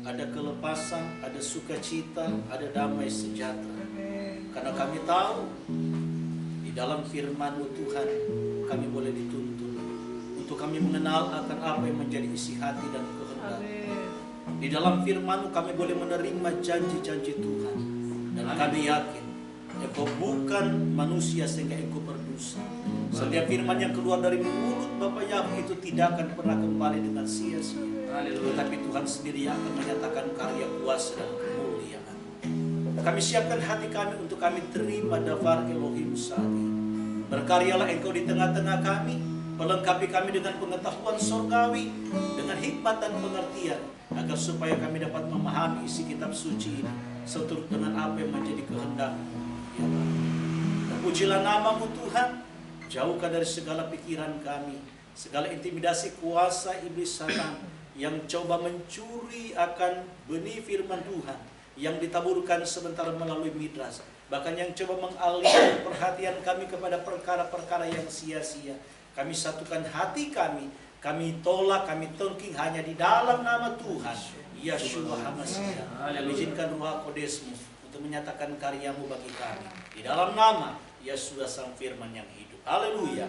ada kelepasan, ada sukacita, ada damai sejahtera. Karena kami tahu di dalam firman-Mu Tuhan kami boleh dituntun untuk kami mengenal akan apa yang menjadi isi hati dan kehendak. Di dalam firman-Mu kami boleh menerima janji-janji Tuhan. Dan kami yakin Engkau bukan manusia sehingga Engkau berdosa. Setiap firman yang keluar dari mulut Bapa Yahweh itu tidak akan pernah kembali dengan sia-sia. Tetapi Tuhan sendiri yang akan menyatakan karya kuasa dan kemuliaan. Kami siapkan hati kami untuk kami terima daftar Elohim saat ini. Berkaryalah Engkau di tengah-tengah kami, melengkapi kami dengan pengetahuan surgawi, dengan hikmat dan pengertian, agar supaya kami dapat memahami isi kitab suci ini seturut dengan apa yang menjadi kehendak-Mu. Ya, terpujilah nama-Mu Tuhan. Jauhkan dari segala pikiran kami, segala intimidasi kuasa iblis setan yang coba mencuri akan benih firman Tuhan yang ditaburkan sebentar melalui midras, bahkan yang coba mengalihkan perhatian kami kepada perkara-perkara yang sia-sia. Kami satukan hati kami tolak, kami tengking hanya di dalam nama Tuhan Yeshua HaMashiach. Kami izinkan Ruh Kudus-Mu untuk menyatakan karya-Mu bagi kami di dalam nama Yesus Sang Firman yang hidup. Haleluya.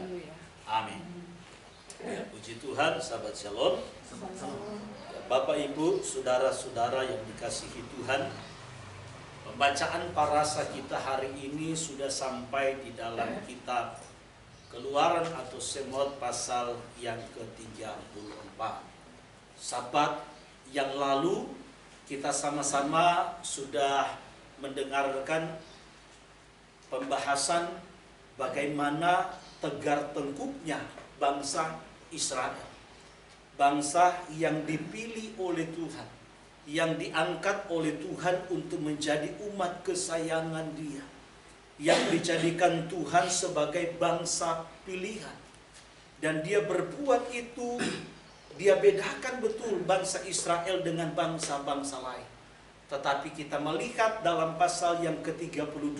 Amin. Ya, puji Tuhan, sahabat Shalom. Bapak, Ibu, saudara-saudara yang dikasihi Tuhan, pembacaan parasa kita hari ini sudah sampai di dalam kitab Keluaran atau Semot pasal yang ke-34. Sabat yang lalu kita sama-sama sudah mendengarkan pembahasan bagaimana tegar tengkuknya bangsa Israel. Bangsa yang dipilih oleh Tuhan, yang diangkat oleh Tuhan untuk menjadi umat kesayangan Dia, yang dijadikan Tuhan sebagai bangsa pilihan. Dan Dia berbuat itu, Dia bedakan betul bangsa Israel dengan bangsa-bangsa lain. Tetapi kita melihat dalam pasal yang ke-32,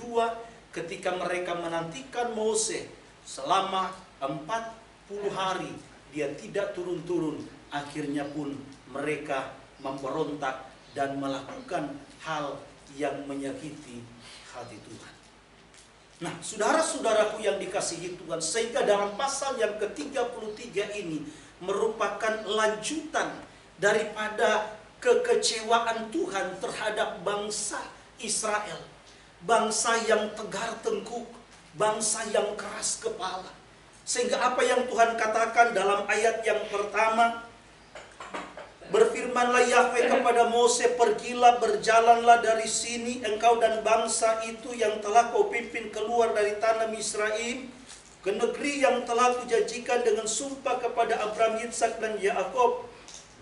ketika mereka menantikan Mose selama 40 hari, dia tidak turun-turun. Akhirnya pun mereka memberontak dan melakukan hal yang menyakiti hati Tuhan. Nah, saudara-saudaraku yang dikasihi Tuhan, sehingga dalam pasal yang ke-33 ini merupakan lanjutan daripada kekecewaan Tuhan terhadap bangsa Israel. Bangsa yang tegar tengkuk, bangsa yang keras kepala. Sehingga apa yang Tuhan katakan dalam ayat yang pertama, berfirmanlah Yahweh kepada Mose, pergilah, berjalanlah dari sini engkau dan bangsa itu yang telah kau pimpin keluar dari tanah Misraim, ke negeri yang telah kujanjikan dengan sumpah kepada Abraham, Ishak dan Yakub.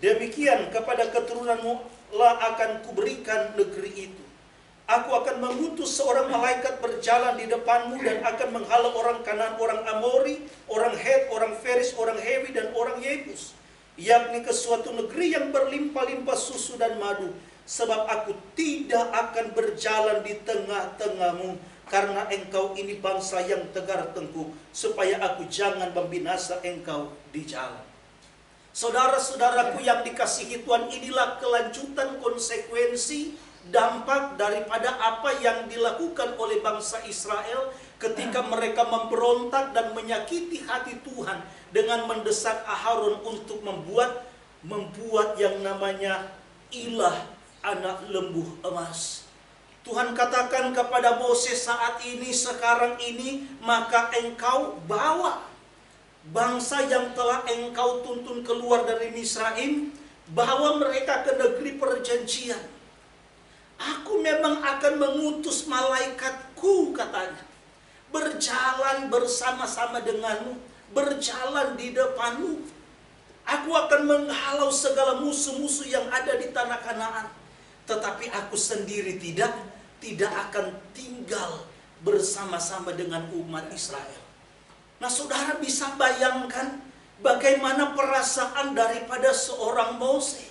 Demikian kepada keturunanmu lah akan kuberikan negeri itu. Aku akan mengutus seorang malaikat berjalan di depanmu dan akan menghalau orang Kanaan, orang Amori, orang Het, orang Feris, orang Hewi, dan orang Yebus, yakni ke suatu negeri yang berlimpah-limpah susu dan madu. Sebab aku tidak akan berjalan di tengah-tengahmu, karena engkau ini bangsa yang tegar tengkuk, supaya aku jangan membinasa engkau di jalan. Saudara-saudaraku yang dikasihi Tuhan, inilah kelanjutan konsekuensi dampak daripada apa yang dilakukan oleh bangsa Israel ketika mereka memberontak dan menyakiti hati Tuhan dengan mendesak Aharon untuk membuat yang namanya ilah anak lembu emas. Tuhan katakan kepada Moses saat ini, sekarang ini, maka engkau bawa bangsa yang telah engkau tuntun keluar dari Misraim, bawa mereka ke negeri perjanjian. Aku memang akan mengutus malaikatku, katanya, berjalan bersama-sama denganmu, berjalan di depanmu. Aku akan menghalau segala musuh-musuh yang ada di tanah Kanaan. Tetapi aku sendiri tidak akan tinggal bersama-sama dengan umat Israel. Nah, saudara bisa bayangkan bagaimana perasaan daripada seorang Mose.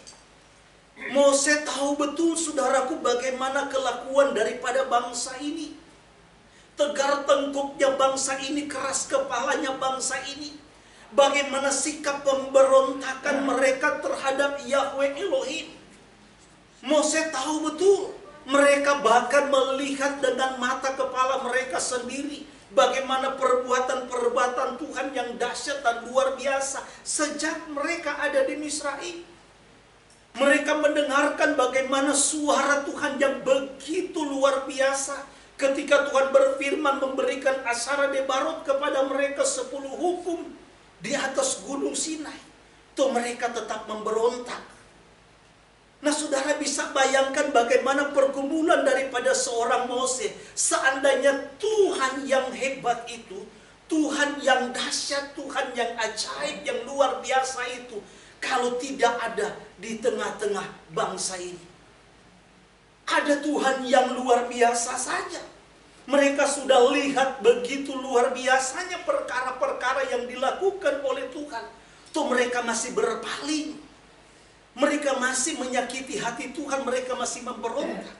Mose tahu betul, saudaraku, bagaimana kelakuan daripada bangsa ini. Tegar tengkuknya bangsa ini, keras kepalanya bangsa ini. Bagaimana sikap pemberontakan mereka terhadap Yahweh Elohim. Mose tahu betul. Mereka bahkan melihat dengan mata kepala mereka sendiri bagaimana perbuatan-perbuatan Tuhan yang dahsyat dan luar biasa sejak mereka ada di Misraim. Mereka mendengarkan bagaimana suara Tuhan yang begitu luar biasa ketika Tuhan berfirman memberikan asyara Debarot kepada mereka 10 hukum di atas gunung Sinai. Tuh mereka tetap memberontak. Nah, saudara bisa bayangkan bagaimana pergumulan daripada seorang Mose. Seandainya Tuhan yang hebat itu, Tuhan yang dahsyat, Tuhan yang ajaib, yang luar biasa itu, kalau tidak ada di tengah-tengah bangsa ini. Ada Tuhan yang luar biasa saja. Mereka sudah lihat begitu luar biasanya perkara-perkara yang dilakukan oleh Tuhan. Tuh mereka masih berpaling. Mereka masih menyakiti hati Tuhan, mereka masih memberontak.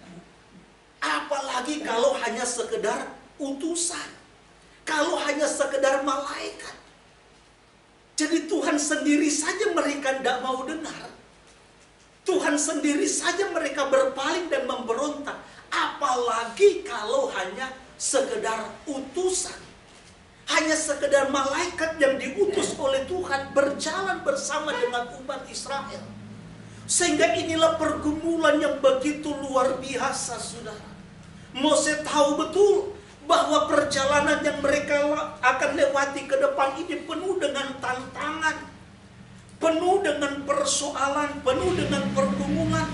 Apalagi kalau hanya sekedar utusan. Kalau hanya sekedar malaikat. Jadi Tuhan sendiri saja mereka tidak mau dengar. Tuhan sendiri saja mereka berpaling dan memberontak. Apalagi kalau hanya sekedar utusan. Hanya sekedar malaikat yang diutus oleh Tuhan berjalan bersama dengan umat Israel. Sehingga inilah pergumulan yang begitu luar biasa, saudara. Mose tahu betul bahwa perjalanan yang mereka akan lewati ke depan ini penuh dengan tantangan, penuh dengan persoalan, penuh dengan pergumulan.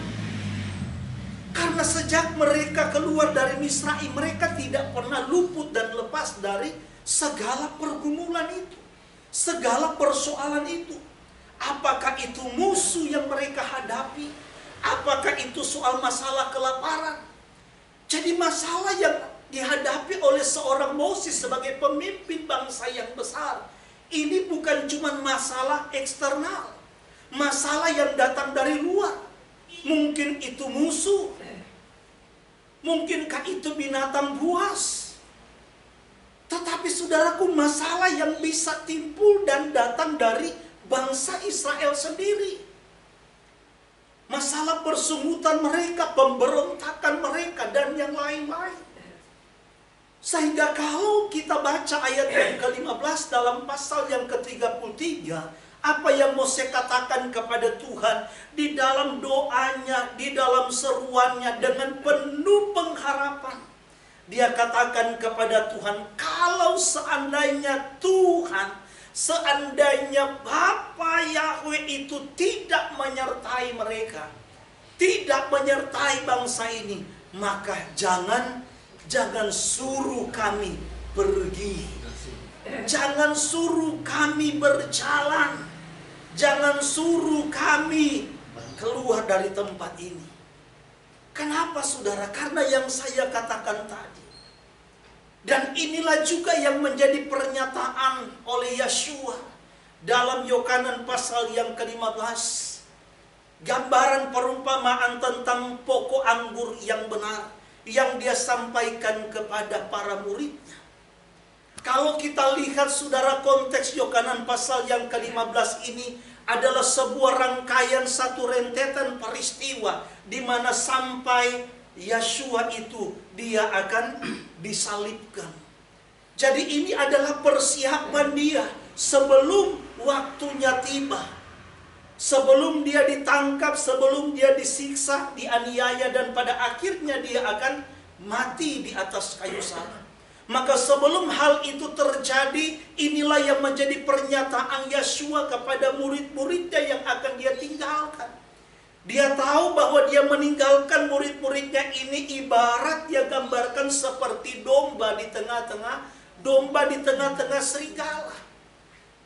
Karena sejak mereka keluar dari Misraim, mereka tidak pernah luput dan lepas dari segala pergumulan itu, segala persoalan itu. Apakah itu musuh yang mereka hadapi? Apakah itu soal masalah kelaparan? Jadi masalah yang dihadapi oleh seorang Moses sebagai pemimpin bangsa yang besar, ini bukan cuma masalah eksternal, masalah yang datang dari luar. Mungkin itu musuh, mungkinkah itu binatang buas. Tetapi saudaraku, masalah yang bisa timbul dan datang dari bangsa Israel sendiri. Masalah persungutan mereka, pemberontakan mereka, dan yang lain-lain. Sehingga kalau kita baca ayat yang ke-15 dalam pasal yang ke-33, apa yang Mose katakan kepada Tuhan di dalam doanya, di dalam seruannya dengan penuh pengharapan. Dia katakan kepada Tuhan, kalau seandainya Tuhan, seandainya Bapa Yahweh itu tidak menyertai mereka, tidak menyertai bangsa ini, maka jangan suruh kami pergi. Jangan suruh kami berjalan. Jangan suruh kami keluar dari tempat ini. Kenapa, saudara? Karena yang saya katakan tadi. Dan inilah juga yang menjadi pernyataan oleh Yeshua dalam Yohanan pasal yang ke-15. Gambaran perumpamaan tentang pokok anggur yang benar yang dia sampaikan kepada para muridnya. Kalau kita lihat, saudara, konteks Yohanan pasal yang ke-15 ini adalah sebuah rangkaian, satu rentetan peristiwa di mana sampai Yeshua itu dia akan disalibkan. Jadi ini adalah persiapan dia sebelum waktunya tiba. Sebelum dia ditangkap, sebelum dia disiksa, dianiaya, dan pada akhirnya dia akan mati di atas kayu salib. Maka sebelum hal itu terjadi, inilah yang menjadi pernyataan Yeshua kepada murid-muridnya yang akan dia tinggalkan. Dia tahu bahwa dia meninggalkan murid-muridnya ini ibarat dia gambarkan seperti domba di tengah-tengah serigala.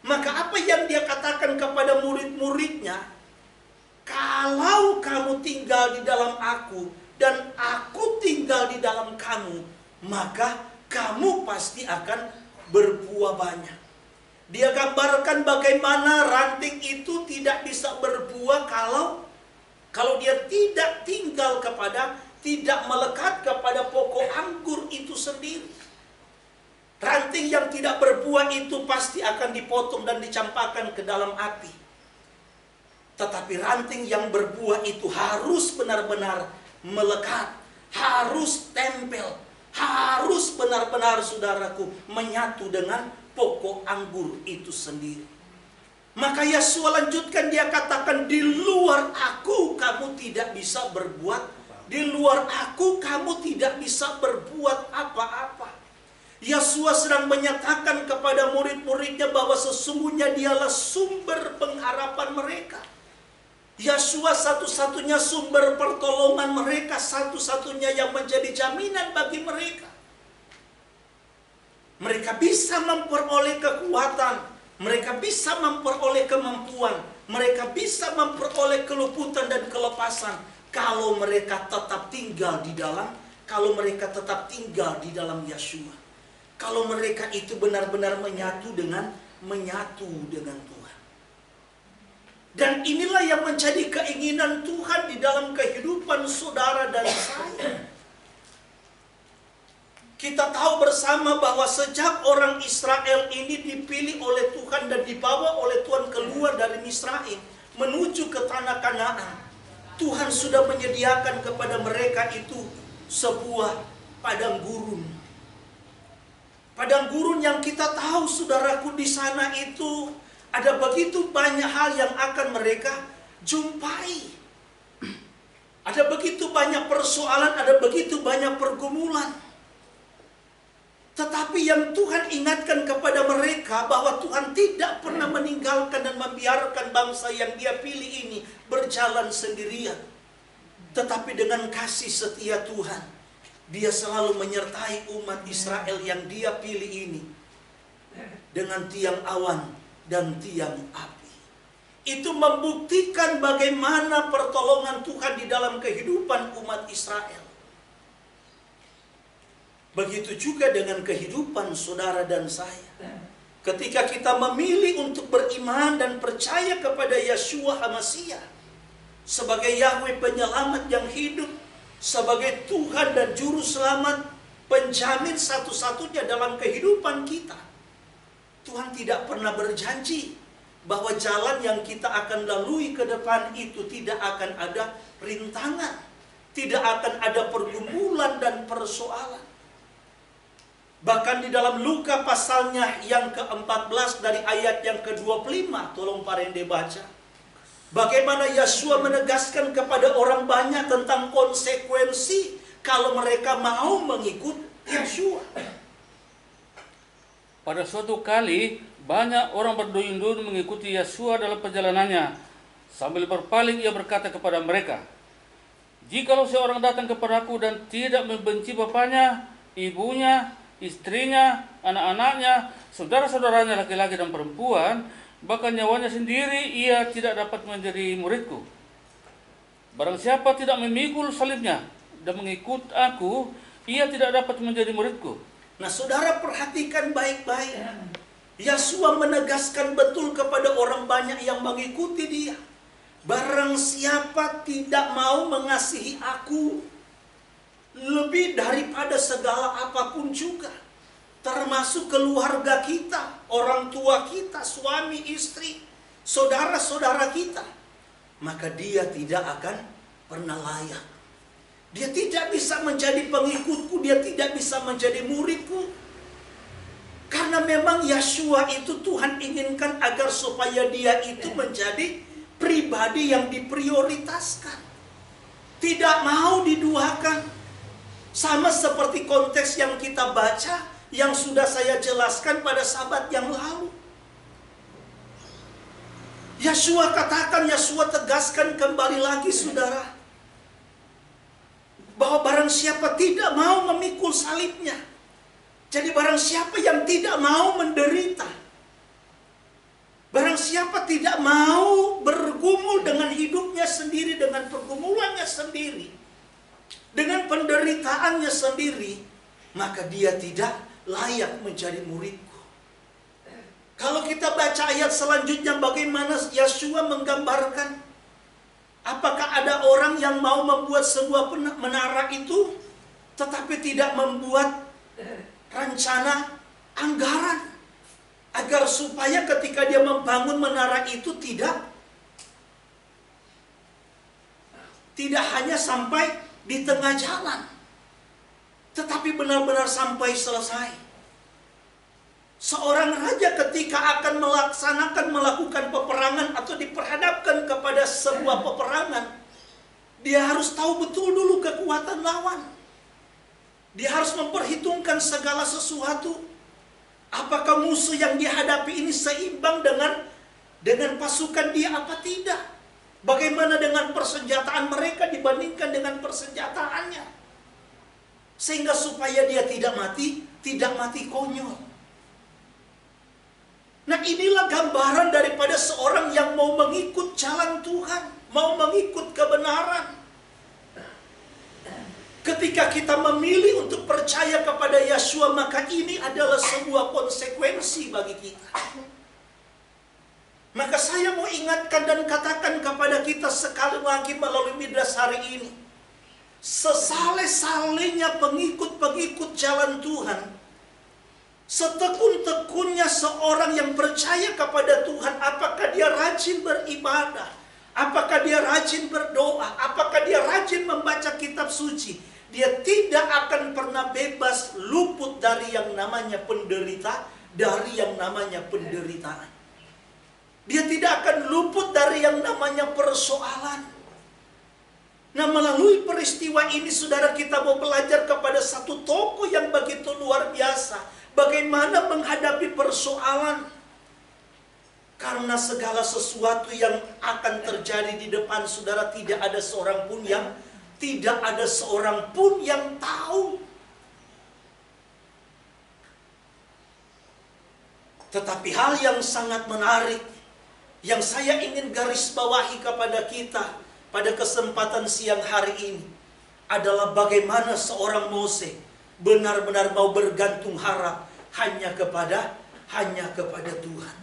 Maka apa yang dia katakan kepada murid-muridnya? Kalau kamu tinggal di dalam aku dan aku tinggal di dalam kamu, maka kamu pasti akan berbuah banyak. Dia gambarkan bagaimana ranting itu tidak bisa berbuah kalau dia tidak tinggal tidak melekat kepada pokok anggur itu sendiri. Ranting yang tidak berbuah itu pasti akan dipotong dan dicampakkan ke dalam api. Tetapi ranting yang berbuah itu harus benar-benar melekat, harus tempel, harus benar-benar saudaraku menyatu dengan pokok anggur itu sendiri. Maka Yesus lanjutkan, dia katakan, di luar aku kamu tidak bisa berbuat, di luar aku kamu tidak bisa berbuat apa-apa. Yesus sedang menyatakan kepada murid-muridnya bahwa sesungguhnya dialah sumber pengharapan mereka. Yesus satu-satunya sumber pertolongan mereka, satu-satunya yang menjadi jaminan bagi mereka. Mereka bisa memperoleh kekuatan, mereka bisa memperoleh kemampuan, mereka bisa memperoleh keluputan dan kelepasan kalau mereka tetap tinggal di dalam, Yesus. Kalau mereka itu benar-benar menyatu dengan Tuhan. Dan inilah yang menjadi keinginan Tuhan di dalam kehidupan saudara dan saya. Kita tahu bersama bahwa sejak orang Israel ini dipilih oleh Tuhan dan dibawa oleh Tuhan keluar dari Misraim menuju ke tanah Kanaan, Tuhan sudah menyediakan kepada mereka itu sebuah padang gurun. Padang gurun yang kita tahu saudaraku, di sana itu ada begitu banyak hal yang akan mereka jumpai. Ada begitu banyak persoalan, ada begitu banyak pergumulan. Tetapi yang Tuhan ingatkan kepada mereka bahwa Tuhan tidak pernah meninggalkan dan membiarkan bangsa yang Dia pilih ini berjalan sendirian. Tetapi dengan kasih setia Tuhan, Dia selalu menyertai umat Israel yang Dia pilih ini dengan tiang awan dan tiang api. Itu membuktikan bagaimana pertolongan Tuhan di dalam kehidupan umat Israel. Begitu juga dengan kehidupan saudara dan saya. Ketika kita memilih untuk beriman dan percaya kepada Yeshua HaMasiah sebagai Yahweh penyelamat yang hidup, sebagai Tuhan dan Juru Selamat, penjamin satu-satunya dalam kehidupan kita, Tuhan tidak pernah berjanji bahwa jalan yang kita akan lalui ke depan itu tidak akan ada rintangan, tidak akan ada pergumulan dan persoalan. Bahkan di dalam Luka pasalnya yang ke-14 dari ayat yang ke-25, tolong Parende baca. Bagaimana Yesus menegaskan kepada orang banyak tentang konsekuensi kalau mereka mau mengikut Yesus. Pada suatu kali, banyak orang berduyun-duyun mengikuti Yesus dalam perjalanannya. Sambil berpaling, ia berkata kepada mereka, "Jikalau seorang datang kepadaku dan tidak membenci bapaknya, ibunya, istrinya, anak-anaknya, saudara-saudaranya laki-laki dan perempuan, bahkan nyawanya sendiri, ia tidak dapat menjadi muridku. Barang siapa tidak memikul salibnya dan mengikut aku, ia tidak dapat menjadi muridku." Nah, saudara perhatikan baik-baik. Yesus menegaskan betul kepada orang banyak yang mengikuti Dia. Barang siapa tidak mau mengasihi aku lebih daripada segala apapun juga, termasuk keluarga kita, orang tua kita, suami, istri, saudara-saudara kita, maka dia tidak akan pernah layak. Dia tidak bisa menjadi pengikutku, dia tidak bisa menjadi muridku. Karena memang Yeshua itu Tuhan inginkan agar supaya dia itu menjadi pribadi yang diprioritaskan, tidak mau diduakan. Sama seperti konteks yang kita baca, yang sudah saya jelaskan pada sahabat yang lalu. Yesus katakan, Yesus tegaskan kembali lagi saudara, bahwa barang siapa tidak mau memikul salibnya, jadi barang siapa yang tidak mau menderita, barang siapa tidak mau bergumul dengan hidupnya sendiri, dengan pergumulannya sendiri, dengan penderitaannya sendiri, maka dia tidak layak menjadi muridku. Kalau kita baca ayat selanjutnya, bagaimana Yesus menggambarkan, apakah ada orang yang mau membuat sebuah menara itu, tetapi tidak membuat rencana anggaran, agar supaya ketika dia membangun menara itu tidak Tidak hanya sampai di tengah jalan, tetapi benar-benar sampai selesai. Seorang raja ketika akan melakukan peperangan atau diperhadapkan kepada sebuah peperangan, dia harus tahu betul dulu kekuatan lawan. Dia harus memperhitungkan segala sesuatu. Apakah musuh yang dihadapi ini seimbang dengan pasukan dia apa tidak? Bagaimana dengan persenjataan mereka dibandingkan dengan persenjataannya? Sehingga supaya dia tidak mati konyol. Nah, inilah gambaran daripada seorang yang mau mengikut jalan Tuhan, mau mengikut kebenaran. Ketika kita memilih untuk percaya kepada Yeshua, maka ini adalah sebuah konsekuensi bagi kita. Maka saya mau ingatkan dan katakan kepada kita sekali lagi melalui midras hari ini. Sesale-salenya pengikut-pengikut jalan Tuhan, setekun-tekunnya seorang yang percaya kepada Tuhan, apakah dia rajin beribadah, apakah dia rajin berdoa, apakah dia rajin membaca kitab suci, dia tidak akan pernah bebas luput dari yang namanya penderitaan. Dia tidak akan luput dari yang namanya persoalan. Nah, melalui peristiwa ini, saudara, kita mau belajar kepada satu tokoh yang begitu luar biasa. Bagaimana menghadapi persoalan. Karena segala sesuatu yang akan terjadi di depan saudara, tidak ada seorang pun yang tahu. Tetapi hal yang sangat menarik yang saya ingin garis bawahi kepada kita pada kesempatan siang hari ini adalah bagaimana seorang Mose benar-benar mau bergantung harap hanya kepada Tuhan.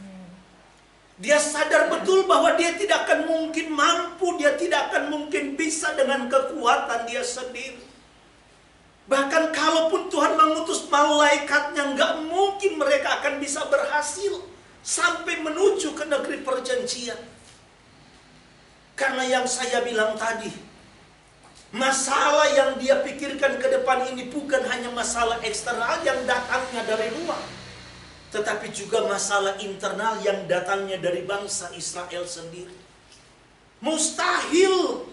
Dia sadar betul bahwa dia tidak akan mungkin mampu, dia tidak akan mungkin bisa dengan kekuatan dia sendiri. Bahkan kalaupun Tuhan mengutus malaikatnya, nggak mungkin mereka akan bisa berhasil sampai menuju ke negeri perjanjian. Karena yang saya bilang tadi, masalah yang dia pikirkan ke depan ini bukan hanya masalah eksternal yang datangnya dari luar, tetapi juga masalah internal yang datangnya dari bangsa Israel sendiri. Mustahil.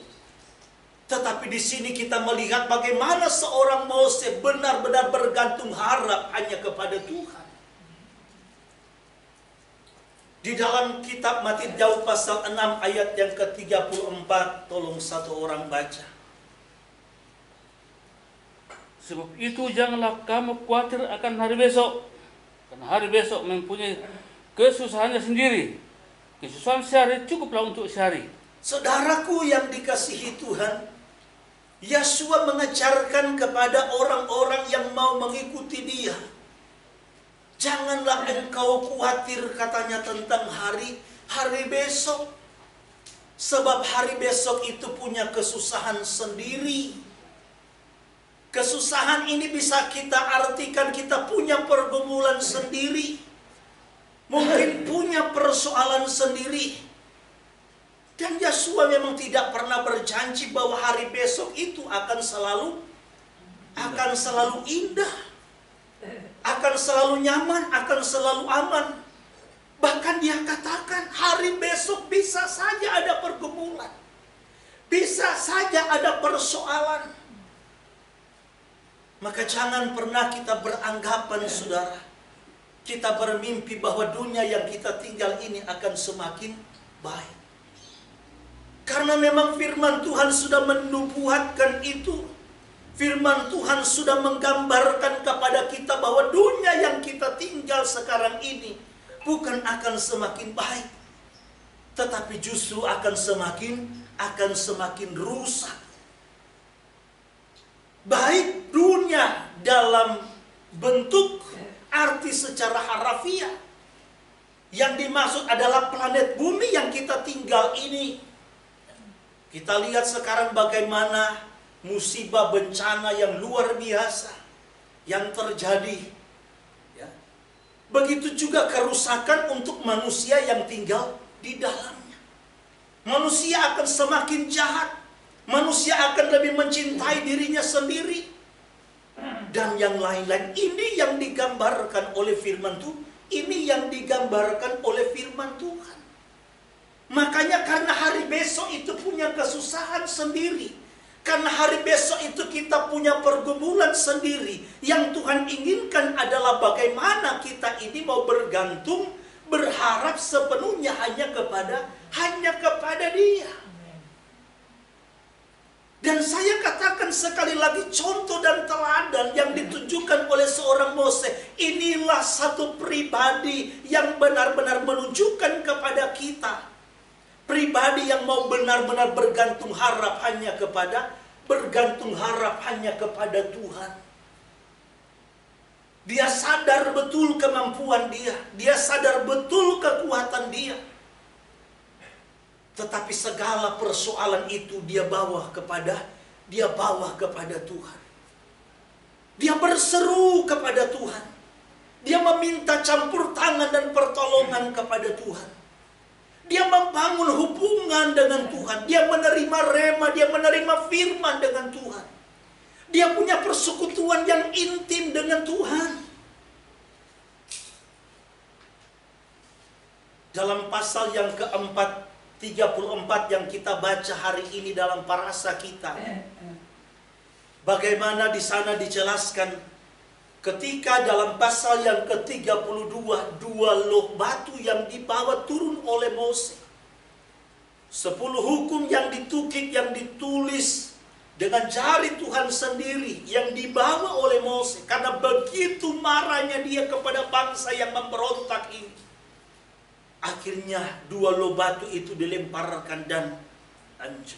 Tetapi di sini kita melihat bagaimana seorang Mose benar-benar bergantung harap hanya kepada Tuhan. Di dalam kitab Matius pasal 6 ayat yang ke-34, tolong satu orang baca. Sebab itu janganlah kamu khawatir akan hari besok. Karena hari besok mempunyai kesusahannya sendiri. Kesusahan sehari cukuplah untuk sehari. Saudaraku yang dikasihi Tuhan, Yeshua mengajarkan kepada orang-orang yang mau mengikuti dia. Janganlah engkau khawatir, katanya, tentang hari besok. Sebab hari besok itu punya kesusahan sendiri. Kesusahan ini bisa kita artikan kita punya pergumulan sendiri. Mungkin punya persoalan sendiri. Dan Yeshua memang tidak pernah berjanji bahwa hari besok itu akan selalu indah. Akan selalu nyaman, akan selalu aman. Bahkan dia katakan hari besok bisa saja ada pergumulan. Bisa saja ada persoalan. Maka jangan pernah kita beranggapan, saudara, kita bermimpi bahwa dunia yang kita tinggal ini akan semakin baik. Karena memang firman Tuhan sudah menubuatkan itu. Firman Tuhan sudah menggambarkan kepada kita bahwa dunia yang kita tinggal sekarang ini bukan akan semakin baik, tetapi justru akan semakin rusak. Baik dunia dalam bentuk arti secara harafiah. Yang dimaksud adalah planet bumi yang kita tinggal ini. Kita lihat sekarang bagaimana musibah bencana yang luar biasa yang terjadi. Ya. Begitu juga kerusakan untuk manusia yang tinggal di dalamnya. Manusia akan semakin jahat. Manusia akan lebih mencintai dirinya sendiri. Dan yang lain-lain. Ini yang digambarkan oleh firman Tuhan. Ini yang digambarkan oleh firman Tuhan. Makanya karena hari besok itu punya kesusahan sendiri. Karena hari besok itu kita punya pergumulan sendiri. Yang Tuhan inginkan adalah bagaimana kita ini mau bergantung, berharap sepenuhnya hanya kepada Dia. Dan saya katakan sekali lagi, contoh dan teladan yang ditunjukkan oleh seorang Moses, inilah satu pribadi yang benar-benar menunjukkan kepada kita. Pribadi yang mau benar-benar bergantung harap hanya kepada Tuhan. Dia sadar betul kemampuan dia. Dia sadar betul kekuatan dia. Tetapi segala persoalan itu dia bawa kepada Tuhan. Dia berseru kepada Tuhan. Dia meminta campur tangan dan pertolongan kepada Tuhan. Dia membangun hubungan dengan Tuhan. Dia menerima rema, dia menerima firman dengan Tuhan. Dia punya persekutuan yang intim dengan Tuhan. Dalam pasal yang keempat 34 yang kita baca hari ini dalam parasa kita. Bagaimana di sana dijelaskan ketika dalam pasal yang ke-32 dua loh batu yang dibawa turun oleh Moses. 10 hukum yang ditukik, yang ditulis dengan jari Tuhan sendiri yang dibawa oleh Moses. Karena begitu marahnya dia kepada bangsa yang memberontak ini. Akhirnya dua loh batu itu dilemparkan dan hancur.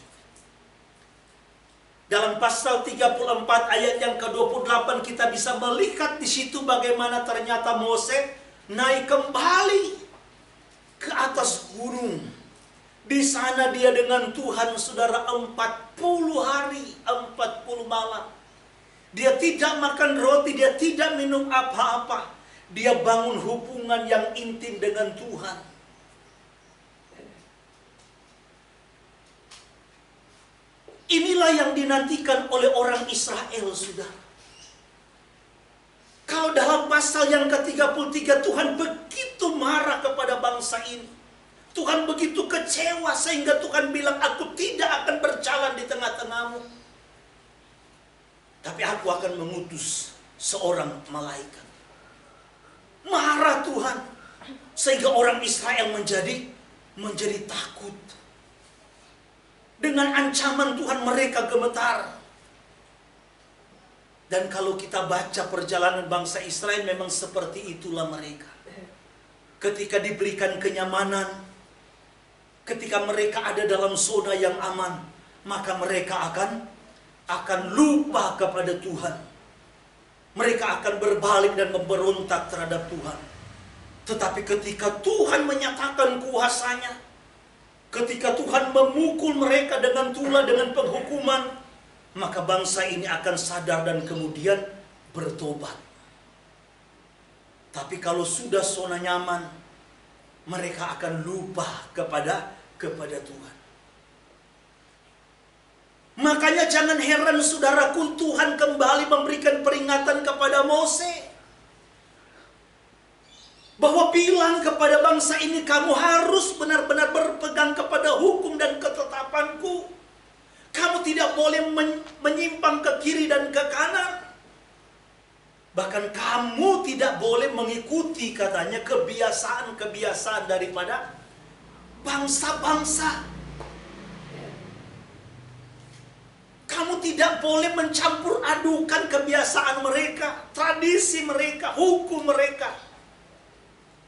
Dalam pasal 34 ayat yang ke-28 kita bisa melihat di situ bagaimana ternyata Moses naik kembali ke atas gunung. Di sana dia dengan Tuhan, saudara, 40 hari, 40 malam. Dia tidak makan roti, dia tidak minum apa-apa. Dia bangun hubungan yang intim dengan Tuhan. Inilah yang dinantikan oleh orang Israel, saudara. Kalau dalam pasal yang ke-33 Tuhan begitu marah kepada bangsa ini. Tuhan begitu kecewa sehingga Tuhan bilang, aku tidak akan berjalan di tengah-tengahmu. Tapi aku akan mengutus seorang malaikat. Marah Tuhan. Sehingga orang Israel menjadi takut. Dengan ancaman Tuhan mereka gemetar. Dan kalau kita baca perjalanan bangsa Israel memang seperti itulah mereka. Ketika diberikan kenyamanan, ketika mereka ada dalam zona yang aman, maka mereka akan lupa kepada Tuhan. Mereka akan berbalik dan memberontak terhadap Tuhan. Tetapi ketika Tuhan menyatakan kuasanya, ketika Tuhan memukul mereka dengan tulah, dengan penghukuman, maka bangsa ini akan sadar dan kemudian bertobat. Tapi kalau sudah zona nyaman, mereka akan lupa kepada Tuhan. Makanya jangan heran saudaraku, Tuhan kembali memberikan peringatan kepada Moses. Bahwa bilang kepada bangsa ini, kamu harus benar-benar berpegang kepada hukum dan ketetapanku. Kamu tidak boleh menyimpang ke kiri dan ke kanan. Bahkan kamu tidak boleh mengikuti katanya kebiasaan-kebiasaan daripada bangsa-bangsa. Kamu tidak boleh mencampur adukan kebiasaan mereka, tradisi mereka, hukum mereka,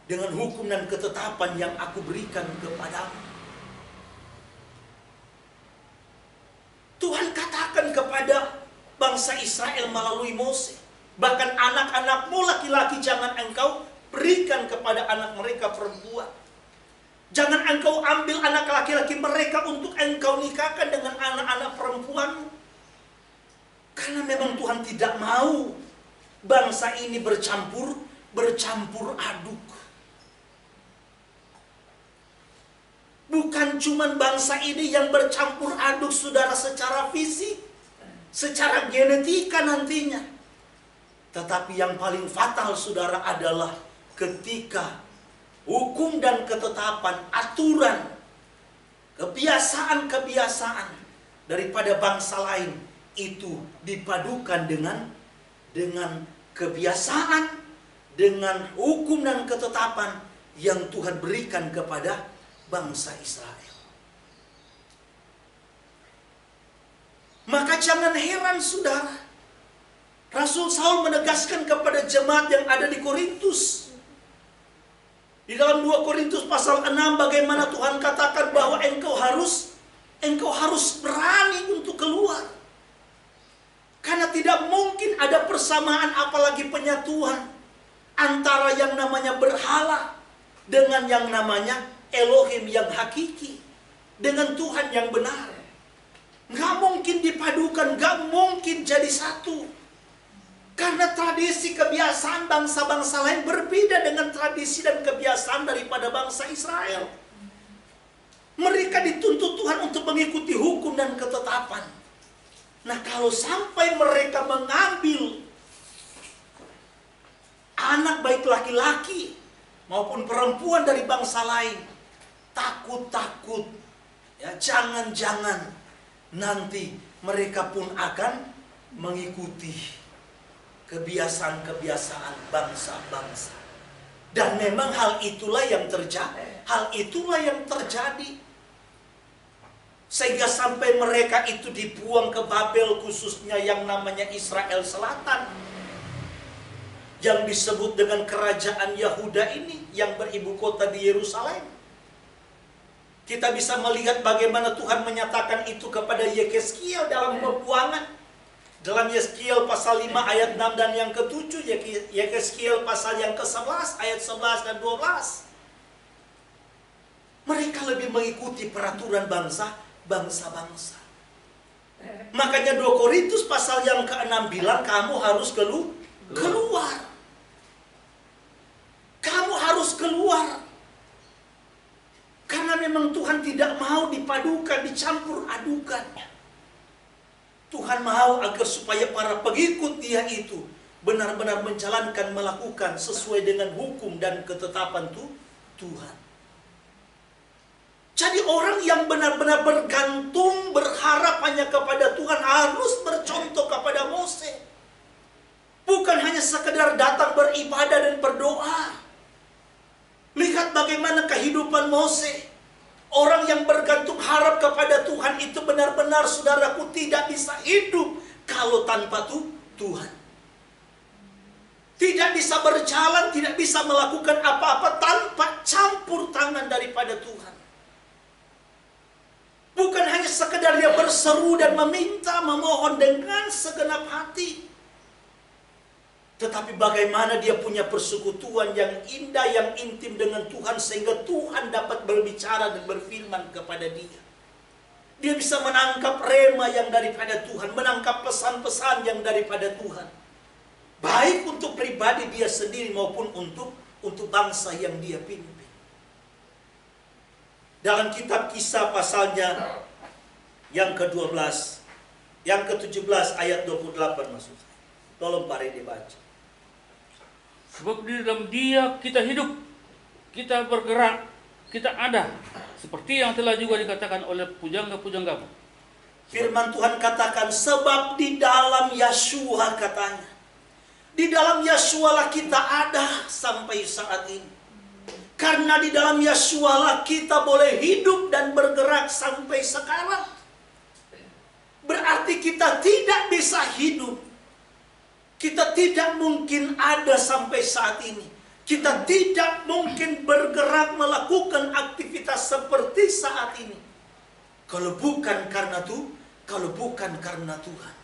dengan hukum dan ketetapan yang aku berikan kepadamu. Tuhan katakan kepada bangsa Israel melalui Moses, bahkan anak-anakmu laki-laki jangan engkau berikan kepada anak mereka perempuan. Jangan engkau ambil anak laki-laki mereka untuk engkau nikahkan dengan anak-anak perempuanmu. Karena memang Tuhan tidak mau bangsa ini bercampur aduk. Bukan cuman bangsa ini yang bercampur aduk saudara secara fisik, secara genetika nantinya. Tetapi yang paling fatal saudara adalah ketika hukum dan ketetapan, aturan, kebiasaan-kebiasaan daripada bangsa lain itu dipadukan dengan kebiasaan, dengan hukum dan ketetapan yang Tuhan berikan kepada bangsa Israel. Maka jangan heran saudara, Rasul Saul menegaskan kepada jemaat yang ada di Korintus. Di dalam 2 Korintus pasal 6 bagaimana Tuhan katakan bahwa engkau harus berani untuk keluar. Karena tidak mungkin ada persamaan apalagi penyatuan antara yang namanya berhala dengan yang namanya Elohim yang hakiki, dengan Tuhan yang benar. Nggak mungkin dipadukan, nggak mungkin jadi satu. Karena tradisi kebiasaan bangsa-bangsa lain berbeda dengan tradisi dan kebiasaan daripada bangsa Israel. Mereka dituntut Tuhan untuk mengikuti hukum dan ketetapan. Nah, kalau sampai mereka mengambil anak baik laki-laki maupun perempuan dari bangsa lain, takut-takut, ya, jangan-jangan nanti mereka pun akan mengikuti kebiasaan-kebiasaan bangsa-bangsa. Dan memang hal itulah yang terjadi. Sehingga sampai mereka itu dibuang ke Babel, khususnya yang namanya Israel Selatan, yang disebut dengan kerajaan Yahuda ini, yang beribu kota di Yerusalem. Kita bisa melihat bagaimana Tuhan menyatakan itu kepada Yehezkiel dalam pembuangan. Dalam Yehezkiel pasal 5 ayat 6 dan yang ke-7, Yehezkiel pasal yang ke-11 ayat 11 dan 12. Mereka lebih mengikuti peraturan bangsa-bangsa. Makanya 2 Korintus pasal yang ke-6 bilang kamu harus keluar. Kamu harus keluar. Karena memang Tuhan tidak mau dipadukan, dicampur adukan. Tuhan mau agar supaya para pengikut Dia itu benar-benar menjalankan, melakukan sesuai dengan hukum dan ketetapan Tuhan. Jadi orang yang benar-benar bergantung, berharap hanya kepada Tuhan harus bercontoh kepada Mose. Bukan hanya sekedar datang beribadah dan berdoa. Lihat bagaimana kehidupan Mose. Orang yang bergantung harap kepada Tuhan itu benar-benar, saudaraku, tidak bisa hidup kalau tanpa Tuhan. Tidak bisa berjalan, tidak bisa melakukan apa-apa tanpa campur tangan daripada Tuhan. Bukan hanya sekedar dia berseru dan meminta, memohon dengan segenap hati. Tetapi bagaimana dia punya persekutuan yang indah, yang intim dengan Tuhan, sehingga Tuhan dapat berbicara dan berfirman kepada dia. Dia bisa menangkap rema yang daripada Tuhan, menangkap pesan-pesan yang daripada Tuhan. Baik untuk pribadi dia sendiri maupun untuk bangsa yang dia pimpin. Dalam kitab Kisah pasalnya yang ke-12, yang ke-17 ayat 28 maksud saya. Tolong Pak Redi baca. Sebab di dalam Dia kita hidup, kita bergerak, kita ada. Seperti yang telah juga dikatakan oleh pujangga-pujanggamu. Firman Tuhan katakan, sebab di dalam Yeshua katanya. Di dalam Yeshua lah kita ada sampai saat ini. Karena di dalam Yeshua lah kita boleh hidup dan bergerak sampai sekarang. Berarti kita tidak bisa hidup. Kita tidak mungkin ada sampai saat ini. Kita tidak mungkin bergerak melakukan aktivitas seperti saat ini. Kalau bukan karena Tuhan.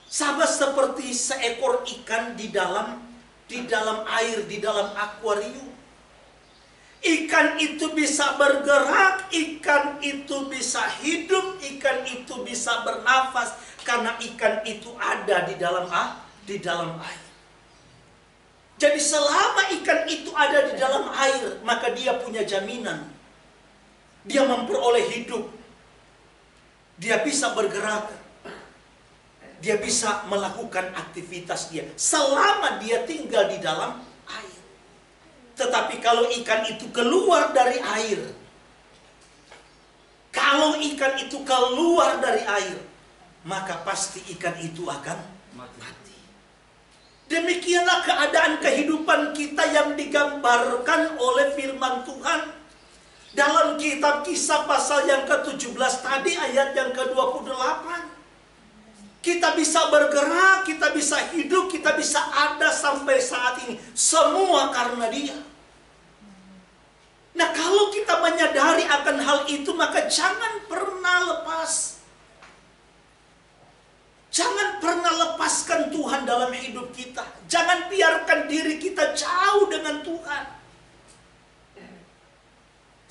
Sama seperti seekor ikan di dalam air, di dalam akuarium. Ikan itu bisa bergerak, ikan itu bisa hidup, ikan itu bisa bernafas, karena ikan itu ada di dalam air. Jadi selama ikan itu ada di dalam air, maka dia punya jaminan dia memperoleh hidup, dia bisa bergerak, dia bisa melakukan aktivitas dia selama dia tinggal di dalam air. Tetapi kalau ikan itu keluar dari air, maka pasti ikan itu akan mati. Demikianlah keadaan kehidupan kita yang digambarkan oleh firman Tuhan dalam kitab Kisah pasal yang ke-17 tadi, ayat yang ke-28. Kita bisa bergerak, kita bisa hidup, kita bisa ada sampai saat ini. Semua karena Dia. Nah, kalau kita menyadari akan hal itu, maka jangan pernah lepas. Jangan pernah lepaskan Tuhan dalam hidup kita. Jangan biarkan diri kita jauh dengan Tuhan.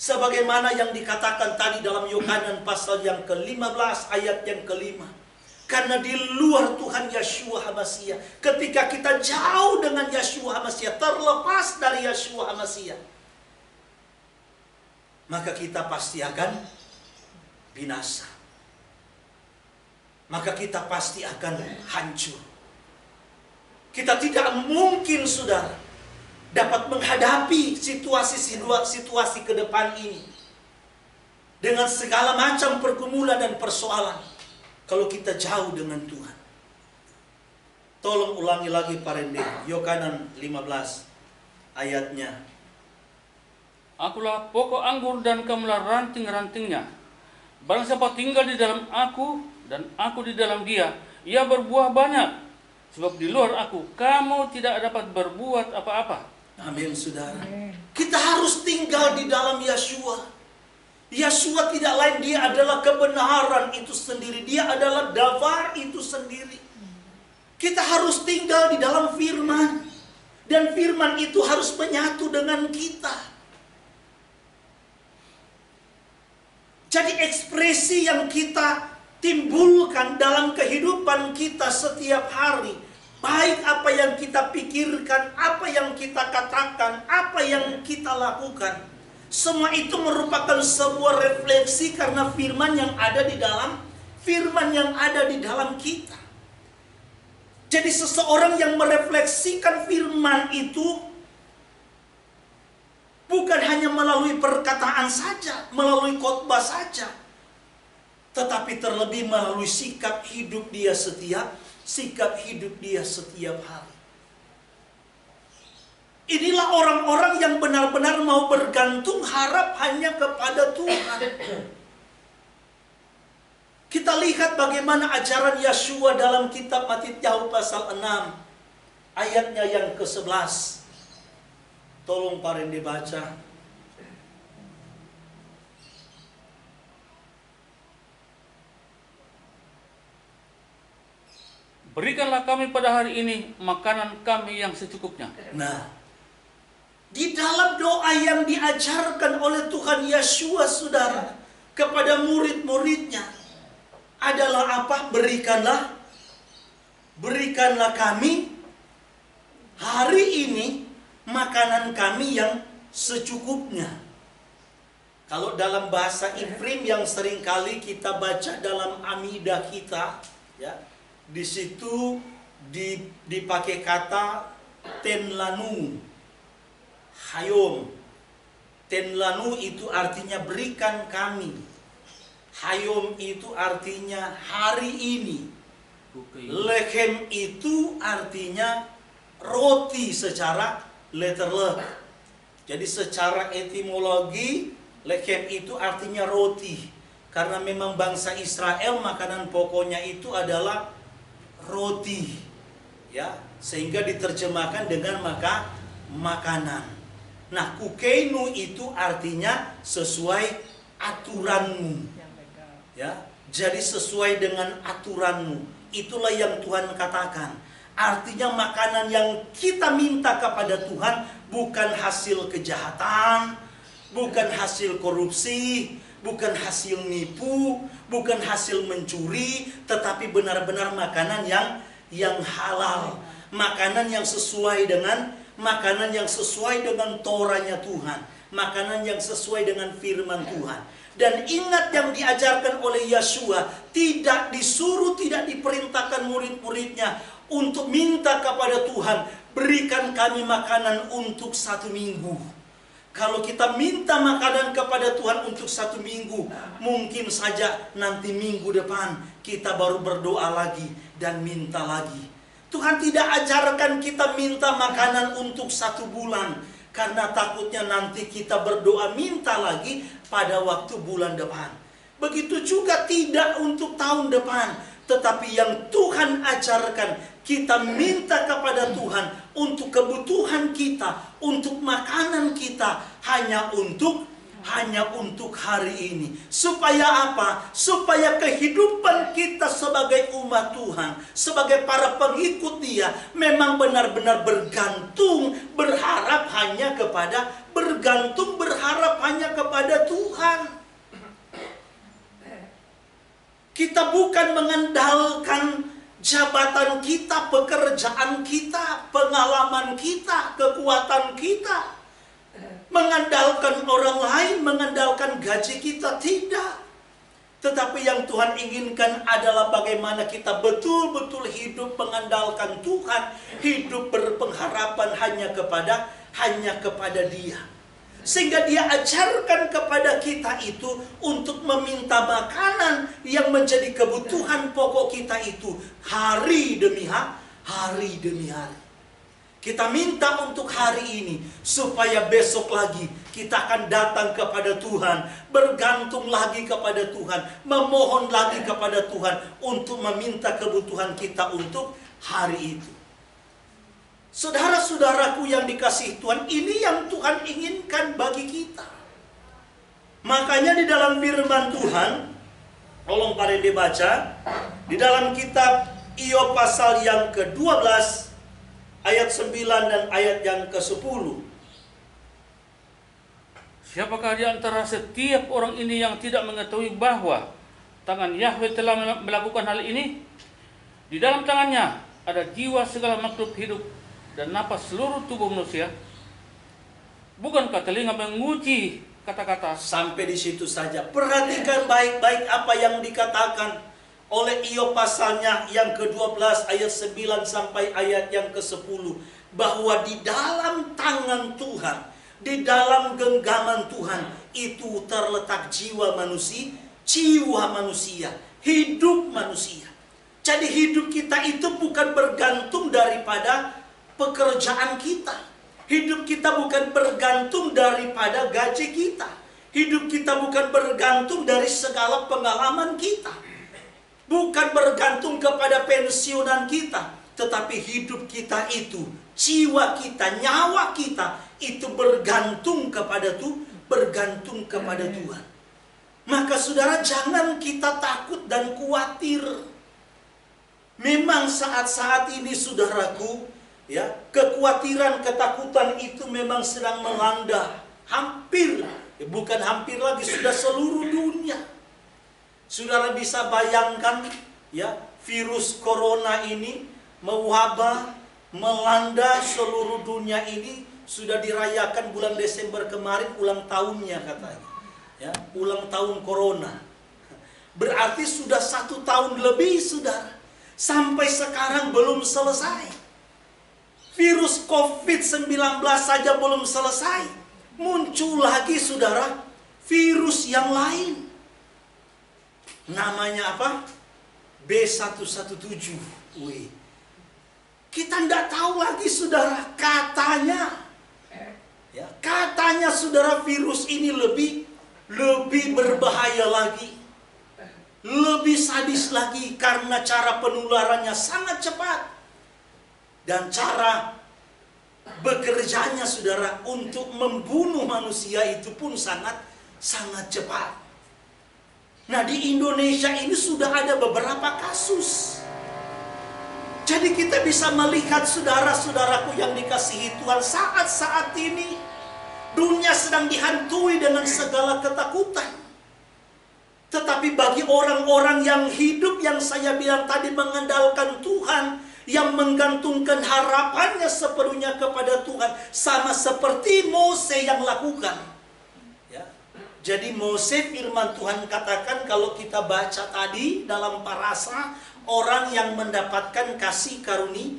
Sebagaimana yang dikatakan tadi dalam Yohanan pasal yang ke-15 ayat yang ke-5. Karena di luar Tuhan Yeshua HaMasiah, ketika kita jauh dengan Yeshua HaMasiah, terlepas dari Yeshua HaMasiah, maka kita pasti akan binasa. Maka kita pasti akan hancur. Kita tidak mungkin, saudara, dapat menghadapi situasi ke depan ini dengan segala macam pergumulan dan persoalan kalau kita jauh dengan Tuhan. Tolong ulangi lagi Pak Rende, Yohanan 15 ayatnya. Akulah pokok anggur dan kamulah ranting-rantingnya. Barang siapa tinggal di dalam aku dan aku di dalam dia, ia berbuah banyak. Sebab di luar aku, kamu tidak dapat berbuat apa-apa. Amin, saudara. Kita harus tinggal di dalam Yeshua. Yeshua tidak lain, Dia adalah kebenaran itu sendiri. Dia adalah davar itu sendiri. Kita harus tinggal di dalam firman. Dan firman itu harus menyatu dengan kita. Jadi ekspresi yang kita timbulkan dalam kehidupan kita setiap hari, baik apa yang kita pikirkan, apa yang kita katakan, apa yang kita lakukan, semua itu merupakan sebuah refleksi karena firman yang ada di dalam kita. Jadi seseorang yang merefleksikan firman itu bukan hanya melalui perkataan saja, melalui khotbah saja, tetapi terlebih melalui sikap hidup dia setiap hari. Inilah orang-orang yang benar-benar mau bergantung harap hanya kepada Tuhan. Kita lihat bagaimana ajaran Yeshua dalam kitab Matius pasal 6 ayatnya yang ke-11. Tolong Pak Rende baca. Berikanlah kami pada hari ini makanan kami yang secukupnya. Nah, di dalam doa yang diajarkan oleh Tuhan Yeshua, saudara, kepada murid-muridnya adalah apa? Berikanlah kami hari ini makanan kami yang secukupnya. Kalau dalam bahasa Ifrim yang seringkali kita baca dalam Amidah kita, ya, di situ dipakai kata tenlanu, hayom. Tenlanu itu artinya berikan kami. Hayom itu artinya hari ini. Lechem itu artinya roti secara letterlek. Jadi secara etimologi, lechem itu artinya roti. Karena memang bangsa Israel makanan pokoknya itu adalah roti, ya, sehingga diterjemahkan dengan makanan. Nah, kukeinu itu artinya sesuai aturanmu, ya, jadi sesuai dengan aturanmu. Itulah yang Tuhan katakan. Artinya makanan yang kita minta kepada Tuhan bukan hasil kejahatan, bukan hasil korupsi, bukan hasil nipu, bukan hasil mencuri, tetapi benar-benar makanan yang halal, makanan yang sesuai dengan Torahnya Tuhan, makanan yang sesuai dengan firman Tuhan. Dan ingat yang diajarkan oleh Yeshua, tidak disuruh, tidak diperintahkan murid-muridnya untuk minta kepada Tuhan, berikan kami makanan untuk 1 minggu. Kalau kita minta makanan kepada Tuhan untuk 1 minggu, mungkin saja nanti minggu depan kita baru berdoa lagi dan minta lagi. Tuhan tidak ajarkan kita minta makanan untuk 1 bulan, karena takutnya nanti kita berdoa minta lagi pada waktu bulan depan. Begitu juga tidak untuk tahun depan. Tetapi yang Tuhan ajarkan, kita minta kepada Tuhan untuk kebutuhan kita, untuk makanan kita, hanya untuk hari ini. Supaya apa? Supaya kehidupan kita sebagai umat Tuhan, sebagai para pengikut Dia, memang benar-benar bergantung, berharap hanya kepada Tuhan. Kita bukan mengandalkan jabatan kita, pekerjaan kita, pengalaman kita, kekuatan kita, mengandalkan orang lain, mengandalkan gaji kita, tidak. Tetapi yang Tuhan inginkan adalah bagaimana kita betul-betul hidup mengandalkan Tuhan, hidup berpengharapan hanya kepada Dia. Sehingga Dia ajarkan kepada kita itu untuk meminta makanan yang menjadi kebutuhan pokok kita itu hari demi hari. Kita minta untuk hari ini, supaya besok lagi kita akan datang kepada Tuhan, bergantung lagi kepada Tuhan, memohon lagi kepada Tuhan untuk meminta kebutuhan kita untuk hari itu. Saudara-saudaraku yang dikasihi Tuhan, ini yang Tuhan inginkan bagi kita. Makanya di dalam firman Tuhan, tolong pada dibaca, di dalam kitab Iyob pasal yang ke-12, ayat 9 dan ayat yang ke-10. Siapakah di antara setiap orang ini yang tidak mengetahui bahwa tangan Yahweh telah melakukan hal ini? Di dalam tangannya ada jiwa segala makhluk hidup dan napas seluruh tubuh manusia. Bukankah telinga menguji kata-kata? Sampai di situ saja. Perhatikan baik-baik apa yang dikatakan oleh Iyob pasalnya yang ke-12 ayat 9 sampai ayat yang ke-10. Bahwa di dalam tangan Tuhan, di dalam genggaman Tuhan, itu terletak jiwa manusia, hidup manusia. Jadi hidup kita itu bukan bergantung daripada pekerjaan kita. Hidup kita bukan bergantung daripada gaji kita. Hidup kita bukan bergantung dari segala pengalaman kita. Bukan bergantung kepada pensiunan kita. Tetapi hidup kita itu, jiwa kita, nyawa kita, itu bergantung kepada Tuhan. Maka saudara, jangan kita takut dan khawatir. Memang saat-saat ini saudaraku, ya, kekhawatiran, ketakutan itu memang sedang melanda hampir, bukan hampir lagi, sudah seluruh dunia. Saudara bisa bayangkan, ya, virus corona ini mewabah, melanda seluruh dunia ini. Sudah dirayakan bulan Desember kemarin ulang tahunnya katanya, ya, ulang tahun corona. Berarti sudah 1 tahun lebih, saudara. Sampai sekarang belum selesai. Virus COVID-19 saja belum selesai. Muncul lagi, saudara, virus yang lain. Namanya apa? B117. Wih. Kita tidak tahu lagi, saudara. Katanya saudara, virus ini lebih berbahaya lagi. Lebih sadis lagi karena cara penularannya sangat cepat. Dan cara bekerjanya, saudara, untuk membunuh manusia itu pun sangat cepat. Nah, di Indonesia ini sudah ada beberapa kasus. Jadi kita bisa melihat, saudara-saudaraku yang dikasihi Tuhan, saat-saat ini dunia sedang dihantui dengan segala ketakutan. Tetapi bagi orang-orang yang hidup, yang saya bilang tadi, mengandalkan Tuhan, yang menggantungkan harapannya sepenuhnya kepada Tuhan, sama seperti Mose yang lakukan, ya, Jadi Mose, firman Tuhan katakan kalau kita baca tadi dalam parasa, orang yang mendapatkan kasih karunia.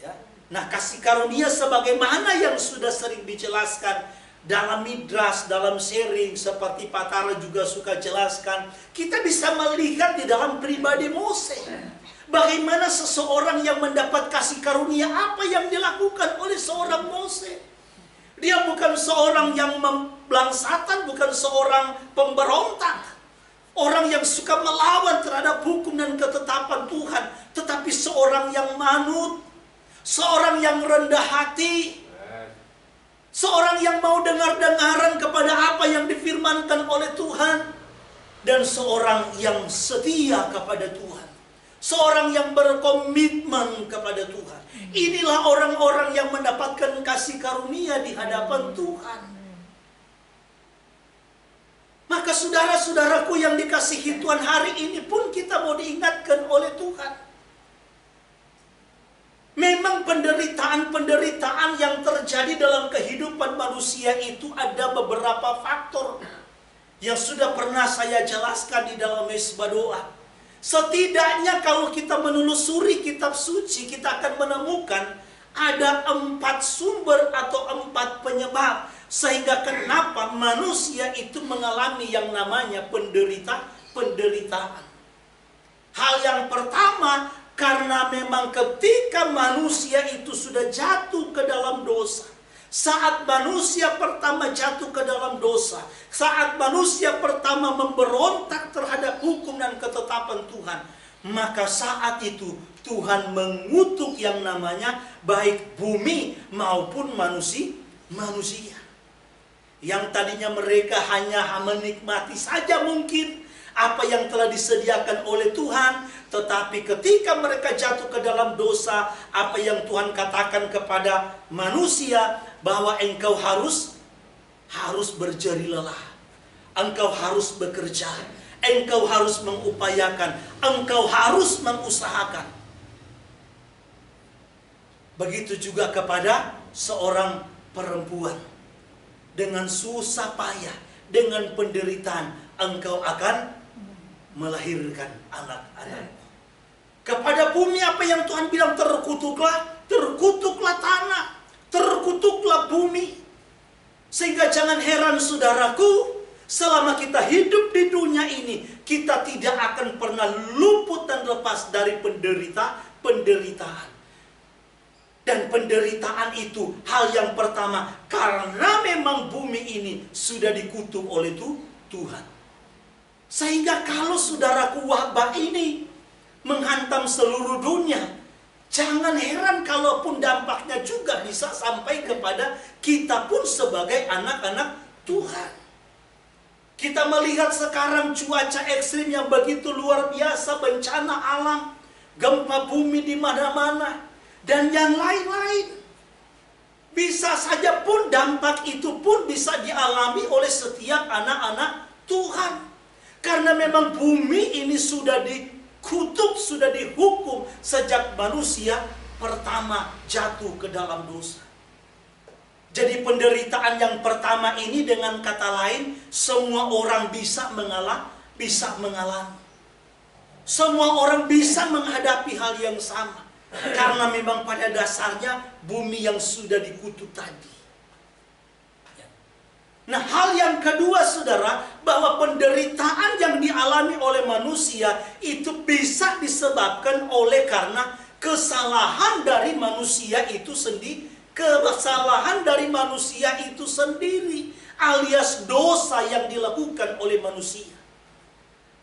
Ya. Nah, kasih karunia sebagaimana yang sudah sering dijelaskan dalam midras, dalam sharing, seperti Pak Tara juga suka jelaskan, kita bisa melihat di dalam pribadi Mose. Bagaimana seseorang yang mendapat kasih karunia, apa yang dilakukan oleh seorang Mose. Dia bukan seorang yang memblangsatan, bukan seorang pemberontak. Orang yang suka melawan terhadap hukum dan ketetapan Tuhan. Tetapi seorang yang manut. Seorang yang rendah hati. Seorang yang mau dengar-dengaran kepada apa yang difirmankan oleh Tuhan. Dan seorang yang setia kepada Tuhan. Seorang yang berkomitmen kepada Tuhan. Inilah orang-orang yang mendapatkan kasih karunia di hadapan Tuhan. Maka saudara-saudaraku yang dikasihi Tuhan, hari ini pun kita mau diingatkan oleh Tuhan. Memang penderitaan-penderitaan yang terjadi dalam kehidupan manusia itu ada beberapa faktor yang sudah pernah saya jelaskan di dalam mesbah doa. Setidaknya kalau kita menelusuri kitab suci, kita akan menemukan ada 4 sumber atau 4 penyebab. Sehingga kenapa manusia itu mengalami yang namanya penderitaan. Hal yang pertama, karena memang ketika manusia itu sudah jatuh ke dalam dosa. Saat manusia pertama jatuh ke dalam dosa, saat manusia pertama memberontak terhadap hukum dan ketetapan Tuhan, maka saat itu Tuhan mengutuk yang namanya baik bumi maupun manusia. Yang tadinya mereka hanya menikmati saja mungkin apa yang telah disediakan oleh Tuhan, tetapi ketika mereka jatuh ke dalam dosa, apa yang Tuhan katakan kepada manusia, bahwa engkau harus berjeri lelah, engkau harus bekerja, engkau harus mengupayakan, engkau harus mengusahakan. Begitu juga kepada seorang perempuan, dengan susah payah, dengan penderitaan, engkau akan melahirkan anak-anak. Kepada bumi apa yang Tuhan bilang, terkutuklah tanah, terkutuklah bumi. Sehingga jangan heran saudaraku, selama kita hidup di dunia ini, kita tidak akan pernah luput dan lepas dari penderitaan. Dan penderitaan itu hal yang pertama, karena memang bumi ini sudah dikutuk oleh Tuhan. Sehingga kalau saudaraku wabah ini menghantam seluruh dunia, jangan heran kalaupun dampaknya juga bisa sampai kepada kita pun sebagai anak-anak Tuhan. Kita melihat sekarang cuaca ekstrim yang begitu luar biasa, bencana alam, gempa bumi di mana-mana, dan yang lain-lain. Bisa saja pun dampak itu pun bisa dialami oleh setiap anak-anak Tuhan. Karena memang bumi ini sudah dikutuk, sudah dihukum sejak manusia pertama jatuh ke dalam dosa. Jadi penderitaan yang pertama ini, dengan kata lain, semua orang bisa mengalami. Semua orang bisa menghadapi hal yang sama. Karena memang pada dasarnya bumi yang sudah dikutuk tadi. Nah, hal yang kedua saudara, bahwa penderitaan yang dialami oleh manusia itu bisa disebabkan oleh karena kesalahan dari manusia itu sendiri. Kesalahan dari manusia itu sendiri, alias dosa yang dilakukan oleh manusia.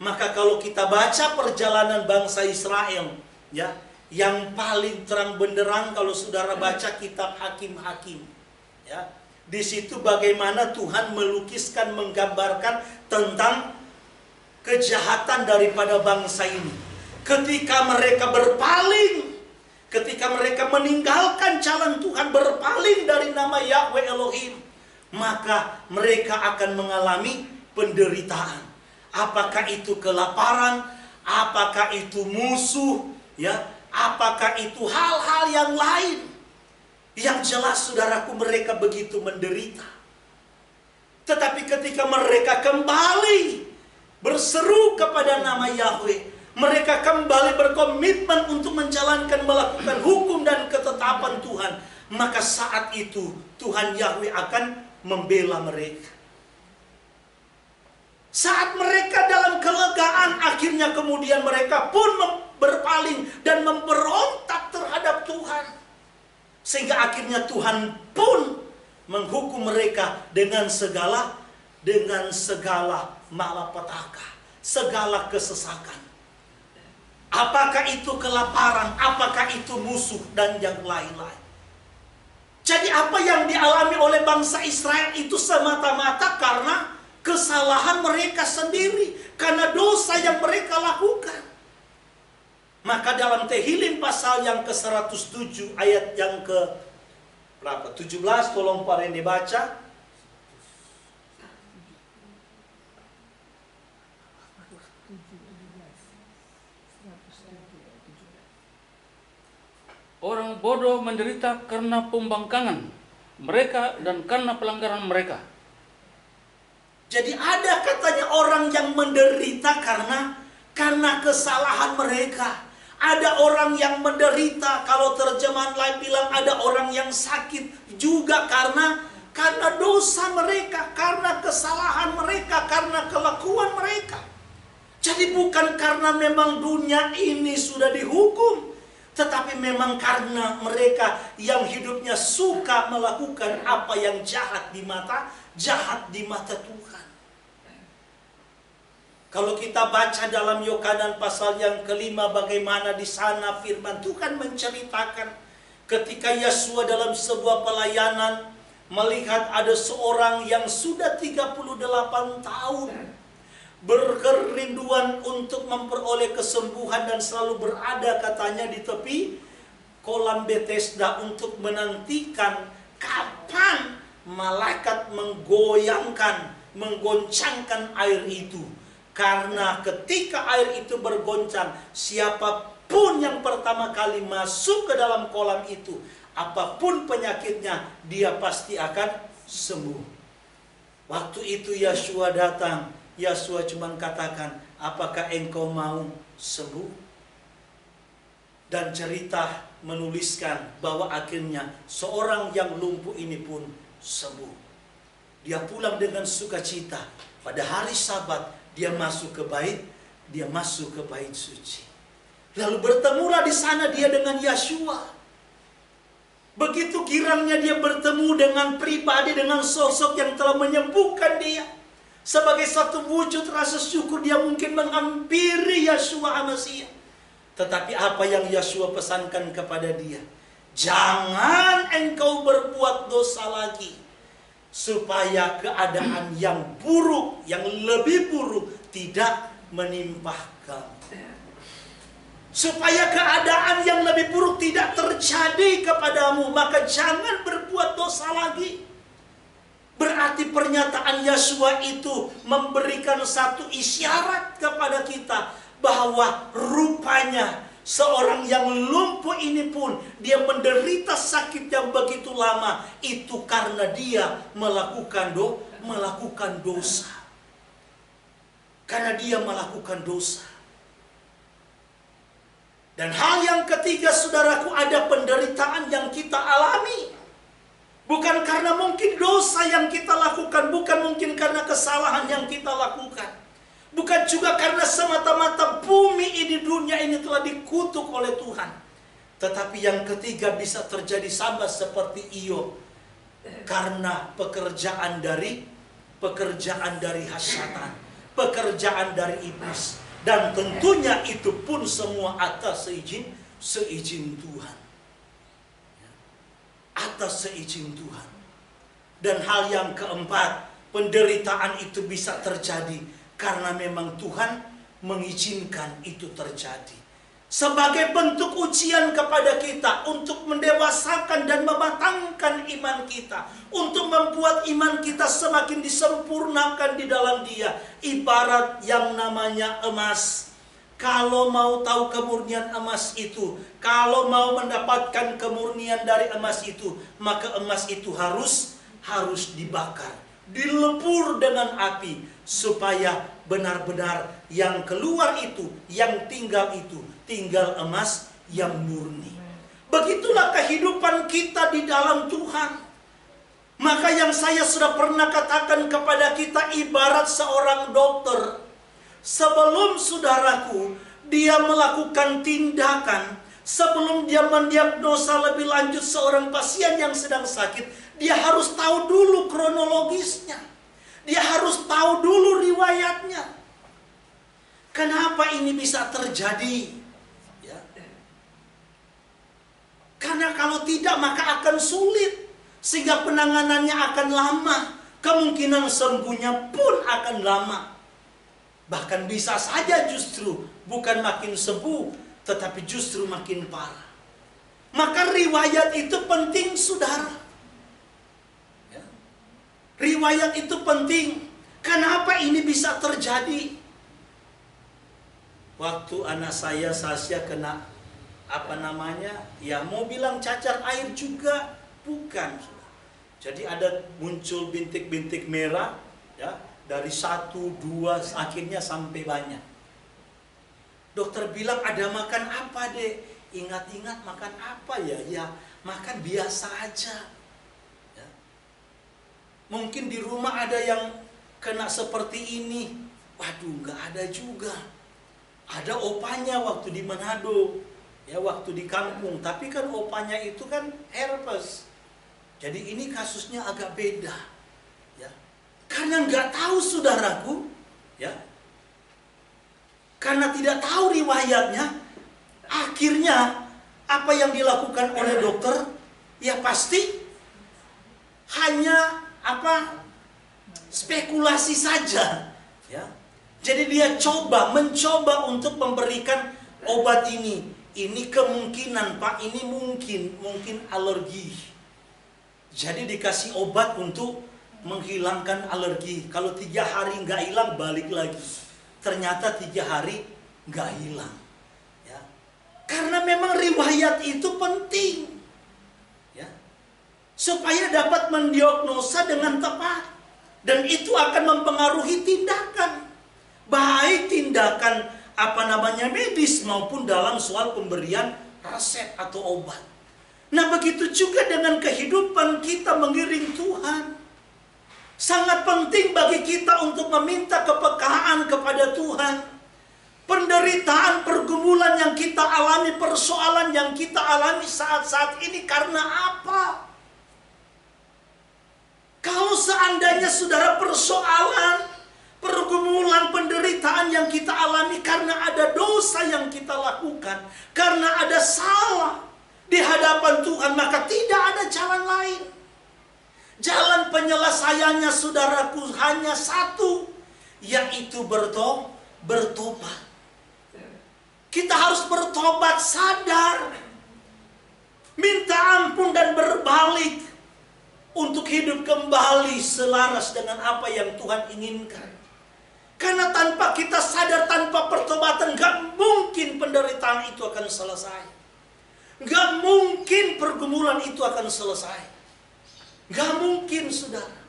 Maka kalau kita baca perjalanan bangsa Israel, ya, yang paling terang benderang kalau saudara baca kitab Hakim-Hakim, ya, di situ bagaimana Tuhan melukiskan, menggambarkan tentang kejahatan daripada bangsa ini. Ketika mereka berpaling, ketika mereka meninggalkan jalan Tuhan, berpaling dari nama Yahweh Elohim, maka mereka akan mengalami penderitaan. Apakah itu kelaparan, apakah itu musuh, ya, apakah itu hal-hal yang lain. Yang jelas saudaraku, mereka begitu menderita. Tetapi ketika mereka kembali berseru kepada nama Yahweh, mereka kembali berkomitmen untuk menjalankan, melakukan hukum dan ketetapan Tuhan, maka saat itu Tuhan Yahweh akan membela mereka. Saat mereka dalam kelegaan, akhirnya kemudian mereka pun berpaling dan memberontak terhadap Tuhan. Sehingga akhirnya Tuhan pun menghukum mereka dengan segala malapetaka, segala kesesakan. Apakah itu kelaparan, apakah itu musuh, dan yang lain-lain. Jadi apa yang dialami oleh bangsa Israel itu semata-mata karena kesalahan mereka sendiri, karena dosa yang mereka lakukan. Maka dalam Tehillim pasal yang ke-107 ayat yang ke berapa? 17, tolong Pak Randy baca. Orang bodoh menderita karena pembangkangan mereka dan karena pelanggaran mereka. Jadi ada katanya orang yang menderita karena kesalahan mereka. Ada orang yang menderita, kalau terjemahan lain bilang ada orang yang sakit juga karena dosa mereka, karena kesalahan mereka, karena kelakuan mereka. Jadi bukan karena memang dunia ini sudah dihukum, tetapi memang karena mereka yang hidupnya suka melakukan apa yang jahat di mata Tuhan. Kalau kita baca dalam Yohanan pasal yang kelima, bagaimana di sana firman Tuhan menceritakan ketika Yesua dalam sebuah pelayanan melihat ada seorang yang sudah 38 tahun berkerinduan untuk memperoleh kesembuhan dan selalu berada katanya di tepi kolam Bethesda untuk menantikan kapan malaikat menggoncangkan air itu. Karena ketika air itu bergoncang, siapapun yang pertama kali masuk ke dalam kolam itu, apapun penyakitnya, dia pasti akan sembuh. Waktu itu Yesua datang, Yesua cuma katakan, apakah engkau mau sembuh? Dan cerita menuliskan bahwa akhirnya seorang yang lumpuh ini pun sembuh. Dia pulang dengan sukacita. Pada hari Sabat, dia masuk ke bait suci. Lalu bertemulah di sana dia dengan Yesua. Begitu girangnya dia bertemu dengan pribadi, dengan sosok yang telah menyembuhkan dia. Sebagai satu wujud rasa syukur, dia mungkin menghampiri Yesua Mesias. Tetapi apa yang Yesua pesankan kepada dia? Jangan engkau berbuat dosa lagi, supaya keadaan yang buruk, yang lebih buruk tidak menimpa kamu. Supaya keadaan yang lebih buruk tidak terjadi kepadamu, maka jangan berbuat dosa lagi. Berarti pernyataan Yesua itu memberikan satu isyarat kepada kita bahwa rupanya seorang yang lumpuh ini pun dia menderita sakit yang begitu lama itu karena dia melakukan dosa. Karena dia melakukan dosa. Dan hal yang ketiga, saudaraku, ada penderitaan yang kita alami. Bukan karena mungkin dosa yang kita lakukan, bukan mungkin karena kesalahan yang kita lakukan. Bukan juga karena semata-mata bumi ini, dunia ini telah dikutuk oleh Tuhan. Tetapi yang ketiga bisa terjadi sama seperti Iyov. Karena pekerjaan dari hasyatan, pekerjaan dari iblis. Dan tentunya itu pun semua atas seizin Tuhan. Atas seizin Tuhan. Dan hal yang keempat, penderitaan itu bisa terjadi karena memang Tuhan mengizinkan itu terjadi. Sebagai bentuk ujian kepada kita untuk mendewasakan dan mematangkan iman kita. Untuk membuat iman kita semakin disempurnakan di dalam Dia. Ibarat yang namanya emas. Kalau mau tahu kemurnian emas itu, kalau mau mendapatkan kemurnian dari emas itu, maka emas itu harus dibakar. dilebur dengan api, supaya benar-benar yang keluar itu, yang tinggal itu, tinggal emas yang murni. Begitulah kehidupan kita di dalam Tuhan. Maka yang saya sudah pernah katakan kepada kita, ibarat seorang dokter. Sebelum saudaraku, dia melakukan tindakan, sebelum dia mendiagnosa lebih lanjut seorang pasien yang sedang sakit, dia harus tahu dulu kronologisnya. Dia harus tahu dulu riwayatnya. Kenapa ini bisa terjadi? Ya. Karena kalau tidak maka akan sulit. Sehingga penanganannya akan lama. Kemungkinan sembuhnya pun akan lama. Bahkan bisa saja justru bukan makin sembuh, tetapi justru makin parah. Maka riwayat itu penting, saudara. Ya. Riwayat itu penting. Kenapa ini bisa terjadi? Waktu anak saya Sasya kena ya mau bilang cacar air juga bukan. Jadi ada muncul bintik-bintik merah, ya, dari 1, 2, akhirnya sampai banyak. Dokter bilang, ada makan apa dek? Ingat-ingat makan apa ya? Ya makan biasa aja. Ya. Mungkin di rumah ada yang kena seperti ini. Waduh, nggak ada juga. Ada opanya waktu di Manado, ya waktu di kampung. Tapi kan opanya itu kan herpes. Jadi ini kasusnya agak beda, ya. Karena nggak tahu saudaraku, ya. Karena tidak tahu riwayatnya, akhirnya apa yang dilakukan oleh dokter, ya pasti hanya spekulasi saja, ya. Jadi dia mencoba untuk memberikan obat ini. Ini kemungkinan Pak, ini mungkin alergi. Jadi dikasih obat untuk menghilangkan alergi. Kalau 3 hari nggak hilang, balik lagi. Ternyata 3 hari nggak hilang. Ya. Karena memang riwayat itu penting. Ya. Supaya dapat mendiagnosa dengan tepat. Dan itu akan mempengaruhi tindakan. Baik tindakan medis maupun dalam soal pemberian resep atau obat. Nah begitu juga dengan kehidupan kita mengiring Tuhan. Sangat penting bagi kita untuk meminta kepekaan kepada Tuhan. Penderitaan, pergumulan yang kita alami, persoalan yang kita alami saat-saat ini karena apa? Kalau seandainya saudara persoalan, pergumulan, penderitaan yang kita alami karena ada dosa yang kita lakukan, karena ada salah di hadapan Tuhan, maka tidak ada jalan lain. Jalan penyelesaiannya saudaraku hanya satu, yaitu bertobat. Kita harus bertobat sadar, minta ampun dan berbalik untuk hidup kembali selaras dengan apa yang Tuhan inginkan. Karena tanpa kita sadar, tanpa pertobatan, gak mungkin penderitaan itu akan selesai. Gak mungkin pergumulan itu akan selesai. Gak mungkin, saudara.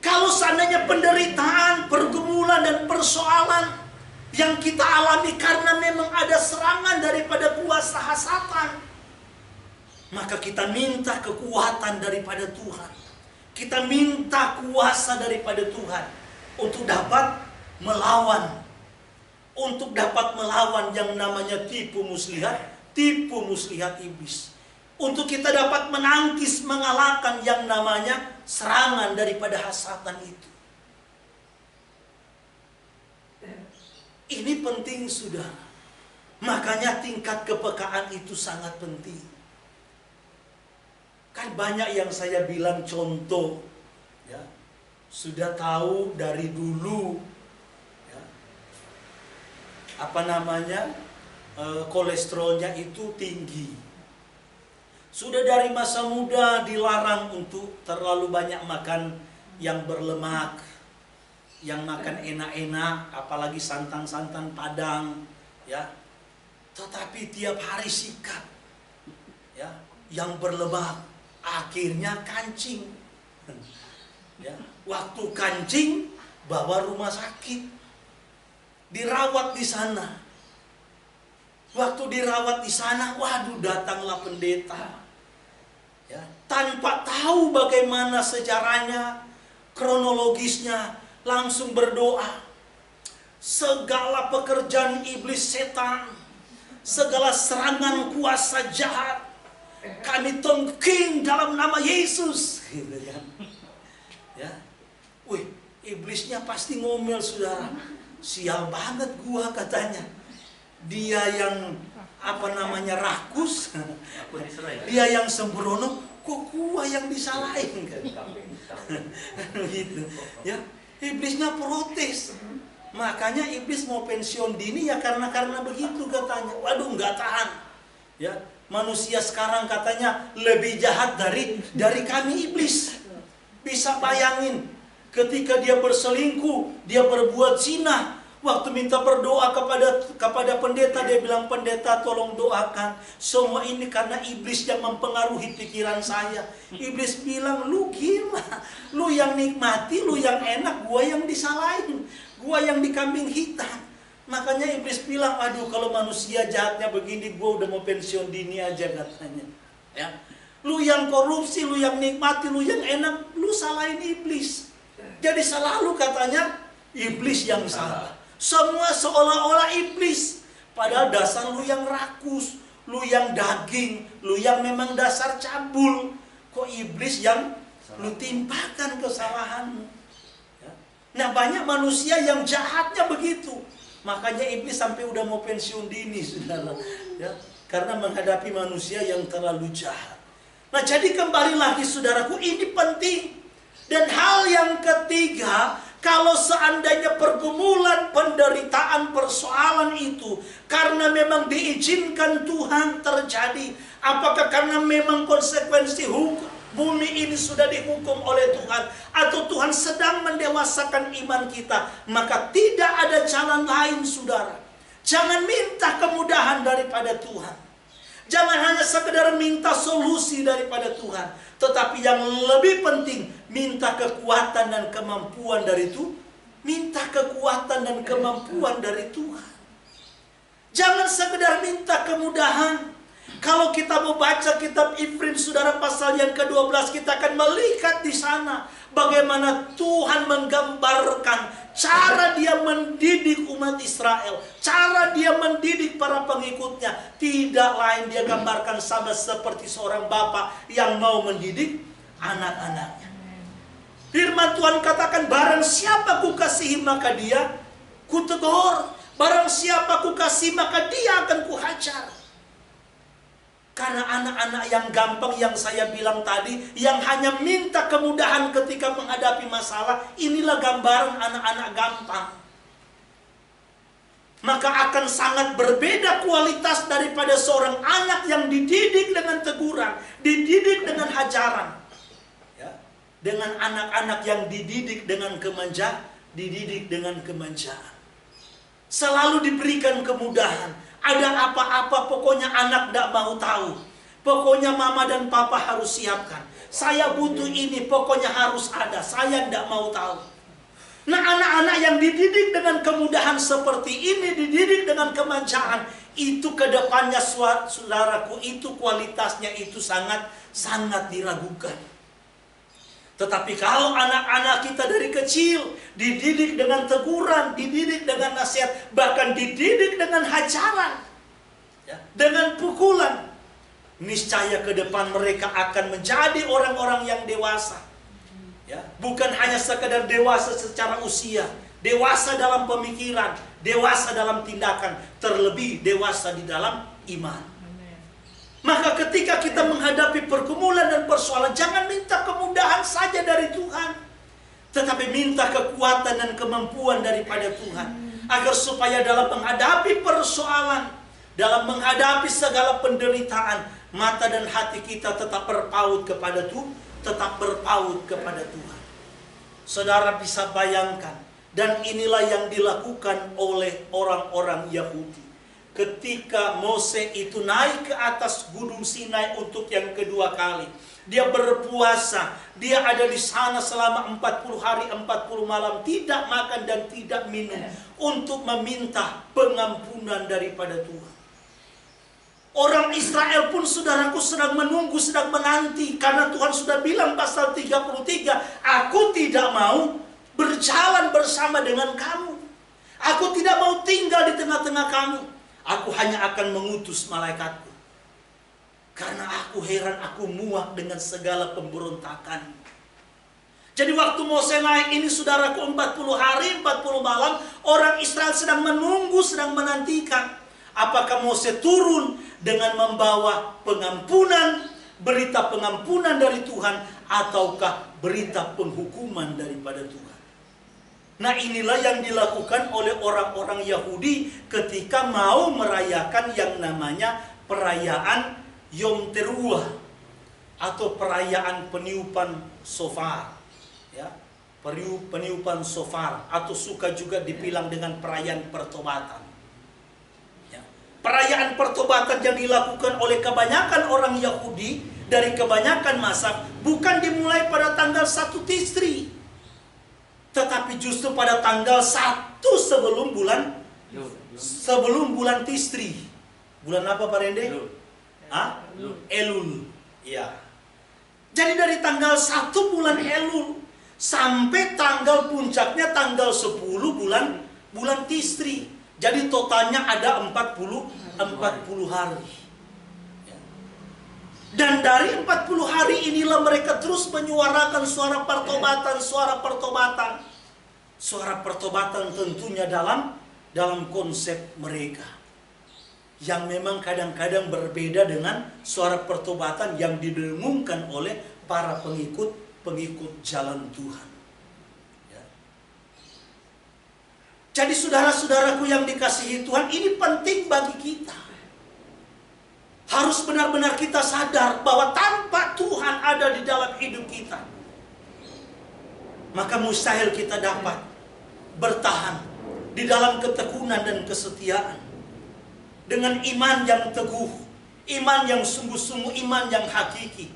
Kalau seandainya penderitaan, pergumulan, dan persoalan yang kita alami karena memang ada serangan daripada kuasa hasatan, maka kita minta kekuatan daripada Tuhan. Kita minta kuasa daripada Tuhan untuk dapat melawan. Untuk dapat melawan yang namanya tipu muslihat iblis. Untuk kita dapat menangkis, mengalahkan yang namanya serangan daripada hasatan itu. Ini penting, saudara. Makanya tingkat kepekaan itu sangat penting. Kan banyak yang saya bilang contoh, ya, sudah tahu dari dulu, ya, kolesterolnya itu tinggi. Sudah dari masa muda dilarang untuk terlalu banyak makan yang berlemak, yang makan enak-enak, apalagi santan-santan Padang, ya. Tetapi tiap hari sikat, ya, yang berlemak, akhirnya kancing. Ya, waktu kancing bawa rumah sakit, dirawat di sana. Waktu dirawat di sana, waduh datanglah pendeta. Ya, tanpa tahu bagaimana sejarahnya, kronologisnya, langsung berdoa. Segala pekerjaan iblis setan, segala serangan kuasa jahat, kami tongking dalam nama Yesus. Gitu kan. Ya, wih, iblisnya pasti ngomel, saudara. Sial banget gua, katanya. Dia yang rakus, dia yang sembrono, kok gua yang disalahin kan? Gitu. Ya, iblisnya protes. Makanya iblis mau pensiun dini ya karena begitu, katanya. Waduh, nggak tahan. Ya, manusia sekarang katanya lebih jahat dari kami iblis. Bisa bayangin, ketika dia berselingkuh, dia berbuat zina, waktu minta berdoa kepada pendeta, dia bilang, pendeta tolong doakan. Semua ini karena iblis yang mempengaruhi pikiran saya. Iblis bilang, lu gila, lu yang nikmati, lu yang enak, gua yang disalahin, gua yang dikambing hitam. Makanya iblis bilang, aduh kalau manusia jahatnya begini, gua udah mau pensiun dini aja, katanya. Ya. Lu yang korupsi, lu yang nikmati, lu yang enak, lu salahin iblis. Jadi selalu katanya iblis yang salah. Semua seolah-olah iblis. Padahal dasar lu yang rakus, lu yang daging, lu yang memang dasar cabul. Kok iblis yang lu timpakan kesalahanmu? Ya. Nah, banyak manusia yang jahatnya begitu. Makanya iblis sampai udah mau pensiun dini, saudara. Ya. Karena menghadapi manusia yang terlalu jahat. Nah, jadi kembali lagi, saudaraku, ini penting. Dan hal yang ketiga, kalau seandainya pergumulan, penderitaan, persoalan itu karena memang diizinkan Tuhan terjadi, apakah karena memang konsekuensi hukum bumi ini sudah dihukum oleh Tuhan, atau Tuhan sedang mendewasakan iman kita, maka tidak ada jalan lain, saudara. Jangan minta kemudahan daripada Tuhan. Jangan hanya sekedar minta solusi daripada Tuhan, tetapi yang lebih penting, minta kekuatan dan kemampuan dari Tuhan. Minta kekuatan dan kemampuan dari Tuhan. Jangan sekedar minta kemudahan. Kalau kita mau baca kitab Ifrim, saudara, pasal yang ke-12, kita akan melihat di sana bagaimana Tuhan menggambarkan cara dia mendidik umat Israel, cara dia mendidik para pengikutnya. Tidak lain, dia gambarkan sama seperti seorang bapak yang mau mendidik anak-anaknya. Firman Tuhan katakan, barang siapa ku kasihi maka dia ku tegur, barang siapa ku kasihi maka dia akan ku hajar. Karena anak-anak yang gampang yang saya bilang tadi, yang hanya minta kemudahan ketika menghadapi masalah, inilah gambaran anak-anak gampang. Maka akan sangat berbeda kualitas daripada seorang anak yang dididik dengan teguran, dididik dengan hajaran. Ya. Dengan anak-anak yang dididik dengan dididik dengan kemanjaan. Selalu diberikan kemudahan. Ada apa-apa pokoknya anak tidak mau tahu. Pokoknya mama dan papa harus siapkan. Saya butuh ini, pokoknya harus ada. Saya tidak mau tahu. Nah, anak-anak yang dididik dengan kemudahan seperti ini, dididik dengan kemanjaan, itu kedepannya, saudaraku, itu kualitasnya itu sangat diragukan. Tetapi kalau anak-anak kita dari kecil dididik dengan teguran, dididik dengan nasihat, bahkan dididik dengan hajaran, ya, dengan pukulan, niscaya ke depan mereka akan menjadi orang-orang yang dewasa. Ya, bukan hanya sekedar dewasa secara usia, dewasa dalam pemikiran, dewasa dalam tindakan, terlebih dewasa di dalam iman. Maka ketika kita menghadapi pergumulan dan persoalan, jangan minta kemudahan saja dari Tuhan, tetapi minta kekuatan dan kemampuan daripada Tuhan, agar supaya dalam menghadapi persoalan, dalam menghadapi segala penderitaan, mata dan hati kita tetap berpaut kepada Tuhan, tetap berpaut kepada Tuhan. Saudara bisa bayangkan, dan inilah yang dilakukan oleh orang-orang Yahudi. ketika Mose itu naik ke atas Gunung Sinai untuk yang kedua kali. Dia berpuasa, dia ada di sana selama 40 hari 40 malam, tidak makan dan tidak minum, untuk meminta pengampunan daripada Tuhan. Orang Israel pun, saudaraku, sedang menunggu, sedang menanti, karena Tuhan sudah bilang pasal 33, aku tidak mau berjalan bersama dengan kamu. Aku tidak mau tinggal di tengah-tengah kamu. Aku hanya akan mengutus malaikatku. Karena aku heran, aku muak dengan segala pemberontakan. Jadi waktu Mose naik ini, saudaraku, 40 hari 40 malam, orang Israel sedang menunggu, sedang menantikan. Apakah Mose turun dengan membawa pengampunan, berita pengampunan dari Tuhan, ataukah berita penghukuman daripada Tuhan? Nah, inilah yang dilakukan oleh orang-orang Yahudi ketika mau merayakan yang namanya perayaan Yom Teruah atau perayaan peniupan shofar, ya, peniupan shofar, atau suka juga dibilang dengan perayaan pertobatan. Ya. Perayaan pertobatan yang dilakukan oleh kebanyakan orang Yahudi dari kebanyakan masa bukan dimulai pada tanggal 1 Tisri, tetapi justru pada tanggal 1 sebelum bulan Tisri. Bulan apa, Pak Rende? Elul. Ya. Jadi dari tanggal 1 bulan Elul sampai tanggal puncaknya tanggal 10 bulan Tisri. Jadi totalnya ada 40 hari. Ya. Dan dari 40 hari inilah mereka terus menyuarakan suara pertobatan, suara pertobatan. Suara pertobatan tentunya dalam konsep mereka, yang memang kadang-kadang berbeda dengan suara pertobatan yang didengungkan oleh para pengikut jalan Tuhan. Ya. Jadi saudara-saudaraku yang dikasihi Tuhan, ini penting bagi kita. Harus benar-benar kita sadar bahwa tanpa Tuhan ada di dalam hidup kita, maka mustahil kita dapat bertahan di dalam ketekunan dan kesetiaan. Dengan iman yang teguh, iman yang sungguh-sungguh, iman yang hakiki,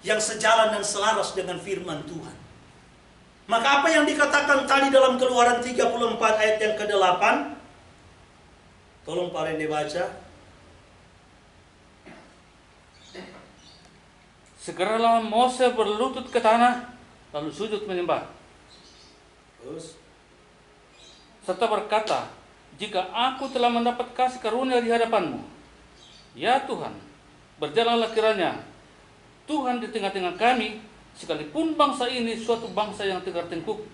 yang sejalan dan selaras dengan firman Tuhan. Maka apa yang dikatakan tadi dalam Keluaran 34 ayat yang ke-8, tolong Pak Rende baca. Segeralah Mose berlutut ke tanah, lalu sujud menyembah. Terus, serta berkata, jika aku telah mendapat kasih karunia di hadapanmu, ya Tuhan, berjalanlah kiranya Tuhan di tengah-tengah kami, sekalipun bangsa ini suatu bangsa yang tegar tengkuk,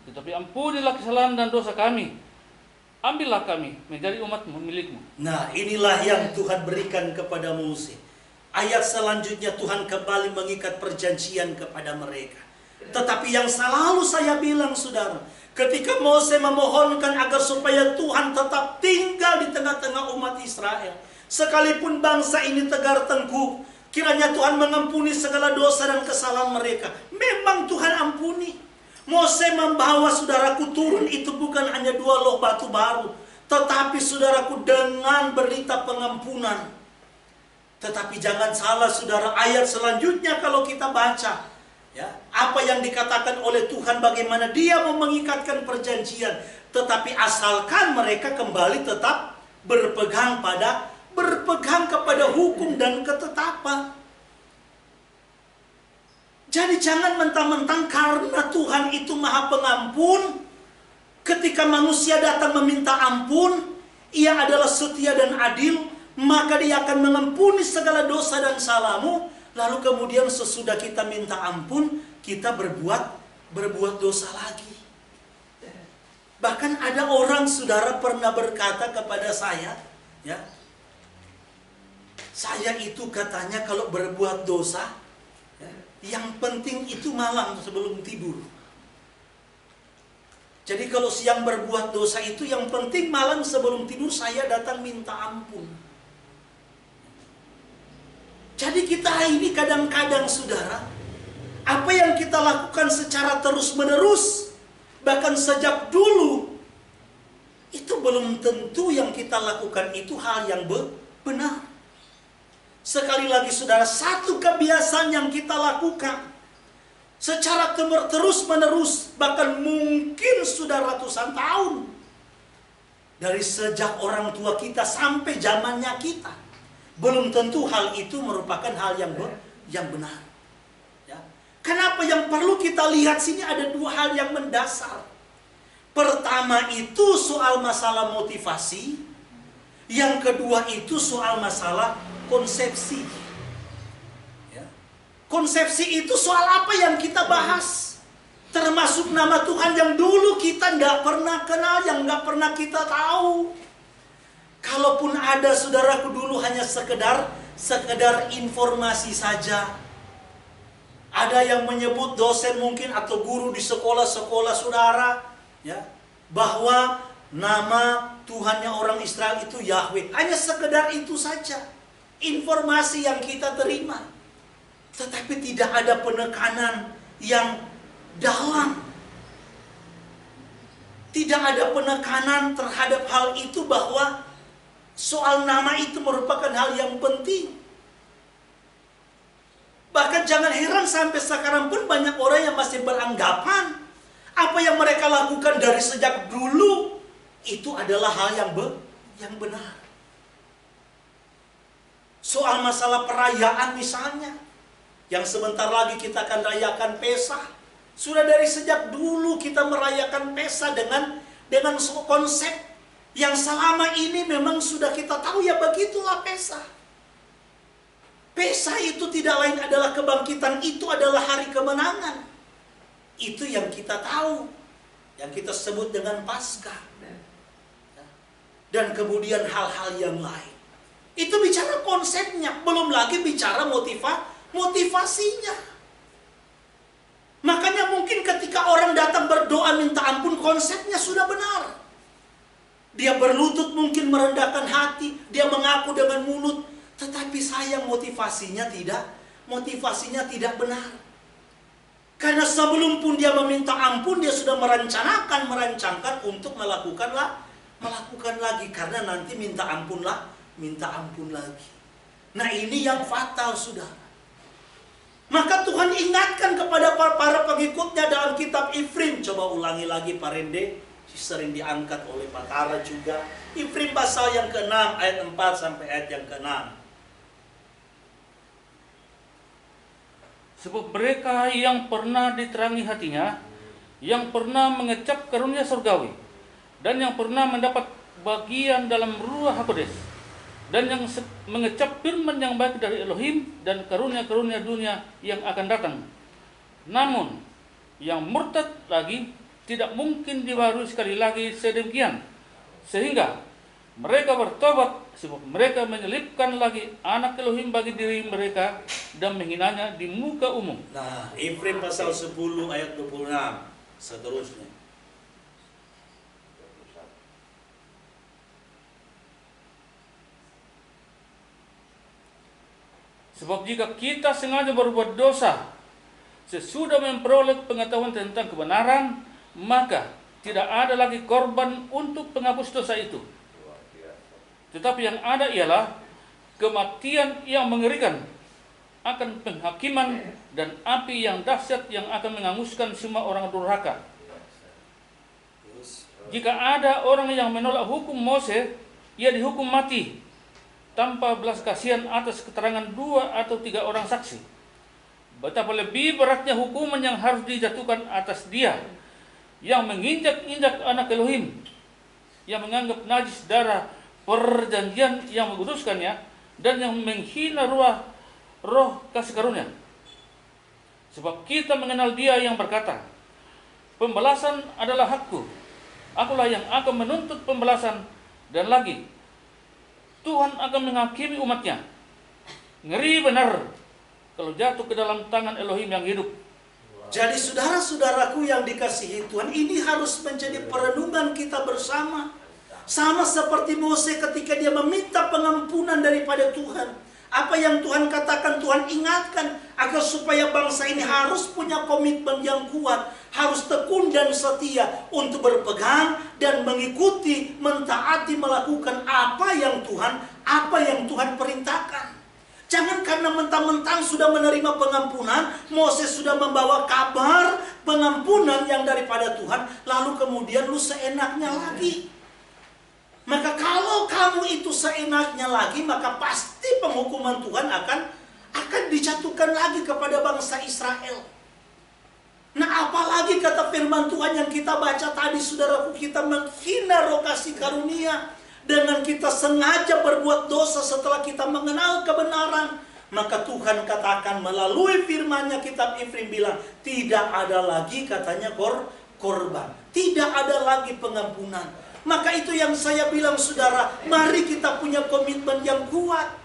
tetapi ampunilah kesalahan dan dosa kami. Ambillah kami menjadi umat milikmu. Nah, inilah yang Tuhan berikan kepada Mose. Ayat selanjutnya Tuhan kembali mengikat perjanjian kepada mereka. Tetapi yang selalu saya bilang, saudara, ketika Mose memohonkan agar supaya Tuhan tetap tinggal di tengah-tengah umat Israel, sekalipun bangsa ini tegar tengkuk, kiranya Tuhan mengampuni segala dosa dan kesalahan mereka. Memang Tuhan ampuni. Mose membawa, saudaraku, turun itu bukan hanya 2 loh batu baru, tetapi saudaraku dengan berita pengampunan. Tetapi jangan salah, saudara, ayat selanjutnya kalau kita baca, ya, apa yang dikatakan oleh Tuhan, bagaimana Dia mau mengikatkan perjanjian, tetapi asalkan mereka kembali tetap berpegang kepada hukum dan ketetapan. Jadi jangan mentang-mentang karena Tuhan itu Maha Pengampun, ketika manusia datang meminta ampun, Ia adalah setia dan adil, maka Dia akan mengampuni segala dosa dan salahmu. Lalu kemudian sesudah kita minta ampun, kita berbuat dosa lagi. Bahkan ada orang, saudara, pernah berkata kepada saya, ya, saya itu katanya kalau berbuat dosa, ya, yang penting itu malam sebelum tidur. Jadi kalau siang berbuat dosa itu, yang penting malam sebelum tidur saya datang minta ampun. Jadi kita ini kadang-kadang, saudara, apa yang kita lakukan secara terus-menerus, bahkan sejak dulu, itu belum tentu yang kita lakukan itu hal yang benar. Sekali lagi saudara, satu kebiasaan yang kita lakukan secara terus-menerus, bahkan mungkin sudah ratusan tahun, dari sejak orang tua kita sampai zamannya kita, belum tentu hal itu merupakan hal yang benar. Ya. Kenapa yang perlu kita lihat sini ada dua hal yang mendasar. Pertama itu soal masalah motivasi, yang kedua itu soal masalah konsepsi. Ya. Konsepsi itu soal apa yang kita bahas, termasuk nama Tuhan yang dulu kita nggak pernah kenal, yang nggak pernah kita tahu. Kalaupun ada, saudaraku, dulu hanya sekedar informasi saja. Ada yang menyebut dosen mungkin atau guru di sekolah-sekolah saudara, ya, bahwa nama Tuhannya orang Israel itu Yahweh. Hanya sekedar itu saja informasi yang kita terima. Tetapi tidak ada penekanan yang dalam. Tidak ada penekanan terhadap hal itu, bahwa soal nama itu merupakan hal yang penting. Bahkan jangan heran sampai sekarang pun banyak orang yang masih beranggapan apa yang mereka lakukan dari sejak dulu itu adalah hal yang benar. Soal masalah perayaan misalnya, yang sebentar lagi kita akan rayakan Pesa. Sudah dari sejak dulu kita merayakan Pesa dengan konsep yang selama ini memang sudah kita tahu, ya begitulah Pesa. Pesa itu tidak lain adalah kebangkitan, itu adalah hari kemenangan. Itu yang kita tahu, yang kita sebut dengan Paskah. Dan kemudian hal-hal yang lain. Itu bicara konsepnya, belum lagi bicara motivasinya. Makanya mungkin ketika orang datang berdoa minta ampun, konsepnya sudah benar. Dia berlutut mungkin merendahkan hati, dia mengaku dengan mulut, tetapi sayang motivasinya tidak benar. Karena sebelum pun dia meminta ampun, dia sudah merancangkan untuk melakukan lagi, karena nanti minta ampun lagi. Nah, ini yang fatal, saudara. Maka Tuhan ingatkan kepada para pengikutnya dalam kitab Ifrim. Coba ulangi lagi Pak Rende, sering diangkat oleh Pak Tara juga. Ifrim pasal yang ke-6 ayat 4 sampai ayat yang ke-6. Sebab mereka yang pernah diterangi hatinya, yang pernah mengecap karunia surgawi, dan yang pernah mendapat bagian dalam Ruach HaKodes, dan yang mengecap firman yang baik dari Elohim dan karunia-karunia dunia yang akan datang. Namun, yang murtad lagi tidak mungkin dibaharui sekali lagi sedemikian, sehingga mereka bertobat, sebab mereka menyelipkan lagi anak Elohim bagi diri mereka dan menghinanya di muka umum. Nah, Ifrim pasal 10 ayat 26 seterusnya. Sebab jika kita sengaja berbuat dosa sesudah memperoleh pengetahuan tentang kebenaran, maka tidak ada lagi korban untuk penghapus dosa itu. Tetapi yang ada ialah kematian yang mengerikan, akan penghakiman dan api yang dahsyat yang akan menghanguskan semua orang durhaka. Jika ada orang yang menolak hukum Mose, ia dihukum mati tanpa belas kasihan atas keterangan 2 atau 3 orang saksi. Betapa lebih beratnya hukuman yang harus dijatuhkan atas dia yang menginjak-injak anak Elohim, yang menganggap najis darah perjanjian yang menguduskannya, dan yang menghina roh kasih karunia. Sebab kita mengenal dia yang berkata, pembalasan adalah hakku, akulah yang akan menuntut pembalasan. Dan lagi, Tuhan akan menghakimi umatnya. Ngeri benar kalau jatuh ke dalam tangan Elohim yang hidup. Jadi saudara-saudaraku yang dikasihi Tuhan, ini harus menjadi perenungan kita bersama. Sama seperti Mose ketika dia meminta pengampunan daripada Tuhan. Apa yang Tuhan katakan, Tuhan ingatkan agar supaya bangsa ini harus punya komitmen yang kuat, harus tekun dan setia untuk berpegang dan mengikuti, mentaati, melakukan apa yang Tuhan perintahkan. Jangan karena mentang-mentang sudah menerima pengampunan, Moses sudah membawa kabar pengampunan yang daripada Tuhan, lalu kemudian lu seenaknya lagi. Maka kalau kamu itu seenaknya lagi, maka pasti penghukuman Tuhan akan dijatuhkan lagi kepada bangsa Israel. Nah, apalagi kata firman Tuhan yang kita baca tadi, saudaraku, kita menghina roh kasih karunia dengan kita sengaja berbuat dosa setelah kita mengenal kebenaran. Maka Tuhan katakan melalui firman-Nya, kitab Ifrim bilang, tidak ada lagi katanya korban, tidak ada lagi pengampunan. Maka itu yang saya bilang, saudara, mari kita punya komitmen yang kuat.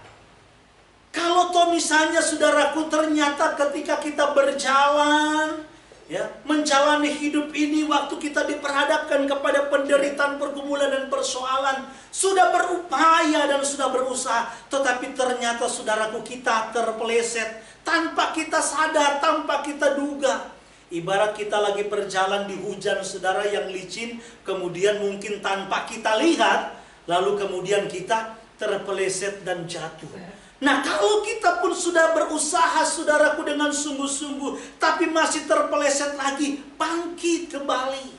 Kalau toh misalnya, saudaraku, ternyata ketika kita berjalan, ya, menjalani hidup ini, waktu kita diperhadapkan kepada penderitaan, pergumulan dan persoalan, sudah berupaya dan sudah berusaha, tetapi ternyata, saudaraku, kita terpeleset tanpa kita sadar, tanpa kita duga. Ibarat kita lagi berjalan di hujan, saudara, yang licin, kemudian mungkin tanpa kita lihat, lalu kemudian kita terpeleset dan jatuh. Nah, kalau kita pun sudah berusaha, saudaraku, dengan sungguh-sungguh, tapi masih terpeleset lagi, bangkit kembali.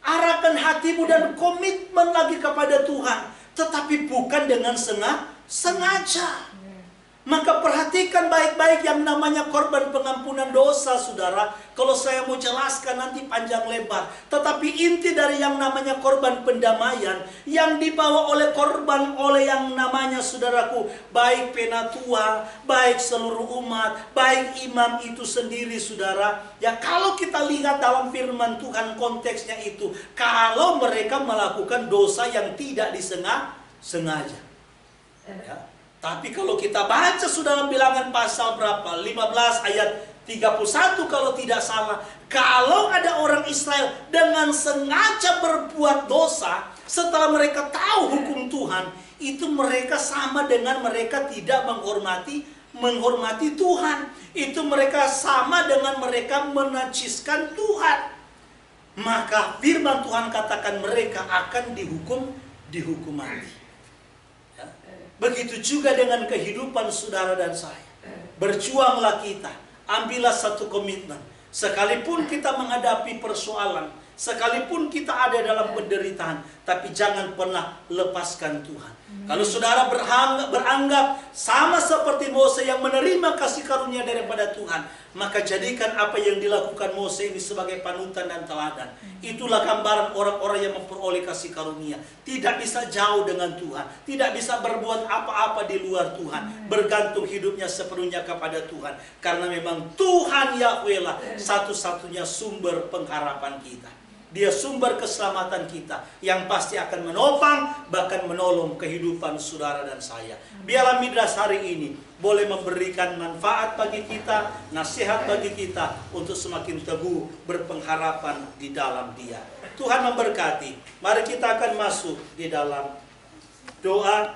Arahkan hatimu dan komitmen lagi kepada Tuhan, tetapi bukan dengan sengaja. Maka perhatikan baik-baik yang namanya korban pengampunan dosa, saudara. Kalau saya mau jelaskan nanti panjang lebar. Tetapi inti dari yang namanya korban pendamaian, yang dibawa oleh korban oleh yang namanya, saudaraku, baik penatua, baik seluruh umat, baik imam itu sendiri, saudara. Ya, kalau kita lihat dalam firman Tuhan konteksnya itu, kalau mereka melakukan dosa yang tidak disengaja. Ya. Tapi kalau kita baca sudah dalam Bilangan pasal berapa? 15 ayat 31 kalau tidak salah. Kalau ada orang Israel dengan sengaja berbuat dosa, setelah mereka tahu hukum Tuhan, itu mereka sama dengan mereka tidak menghormati Tuhan. Itu mereka sama dengan mereka menajiskan Tuhan. Maka firman Tuhan katakan mereka akan dihukum mati. Begitu juga dengan kehidupan saudara dan saya. Berjuanglah kita, ambillah satu komitmen. Sekalipun kita menghadapi persoalan, sekalipun kita ada dalam penderitaan, tapi jangan pernah lepaskan Tuhan. Kalau saudara beranggap sama seperti Moses yang menerima kasih karunia daripada Tuhan, maka jadikan apa yang dilakukan Moses ini sebagai panutan dan teladan. Itulah gambaran orang-orang yang memperoleh kasih karunia. Tidak bisa jauh dengan Tuhan, tidak bisa berbuat apa-apa di luar Tuhan, bergantung hidupnya sepenuhnya kepada Tuhan. Karena memang Tuhan Yahweh lah satu-satunya sumber pengharapan kita. Dia sumber keselamatan kita yang pasti akan menopang, bahkan menolong kehidupan saudara dan saya. Biarlah Midras hari ini boleh memberikan manfaat bagi kita, nasihat bagi kita untuk semakin teguh berpengharapan di dalam Dia. Tuhan memberkati. Mari kita akan masuk di dalam doa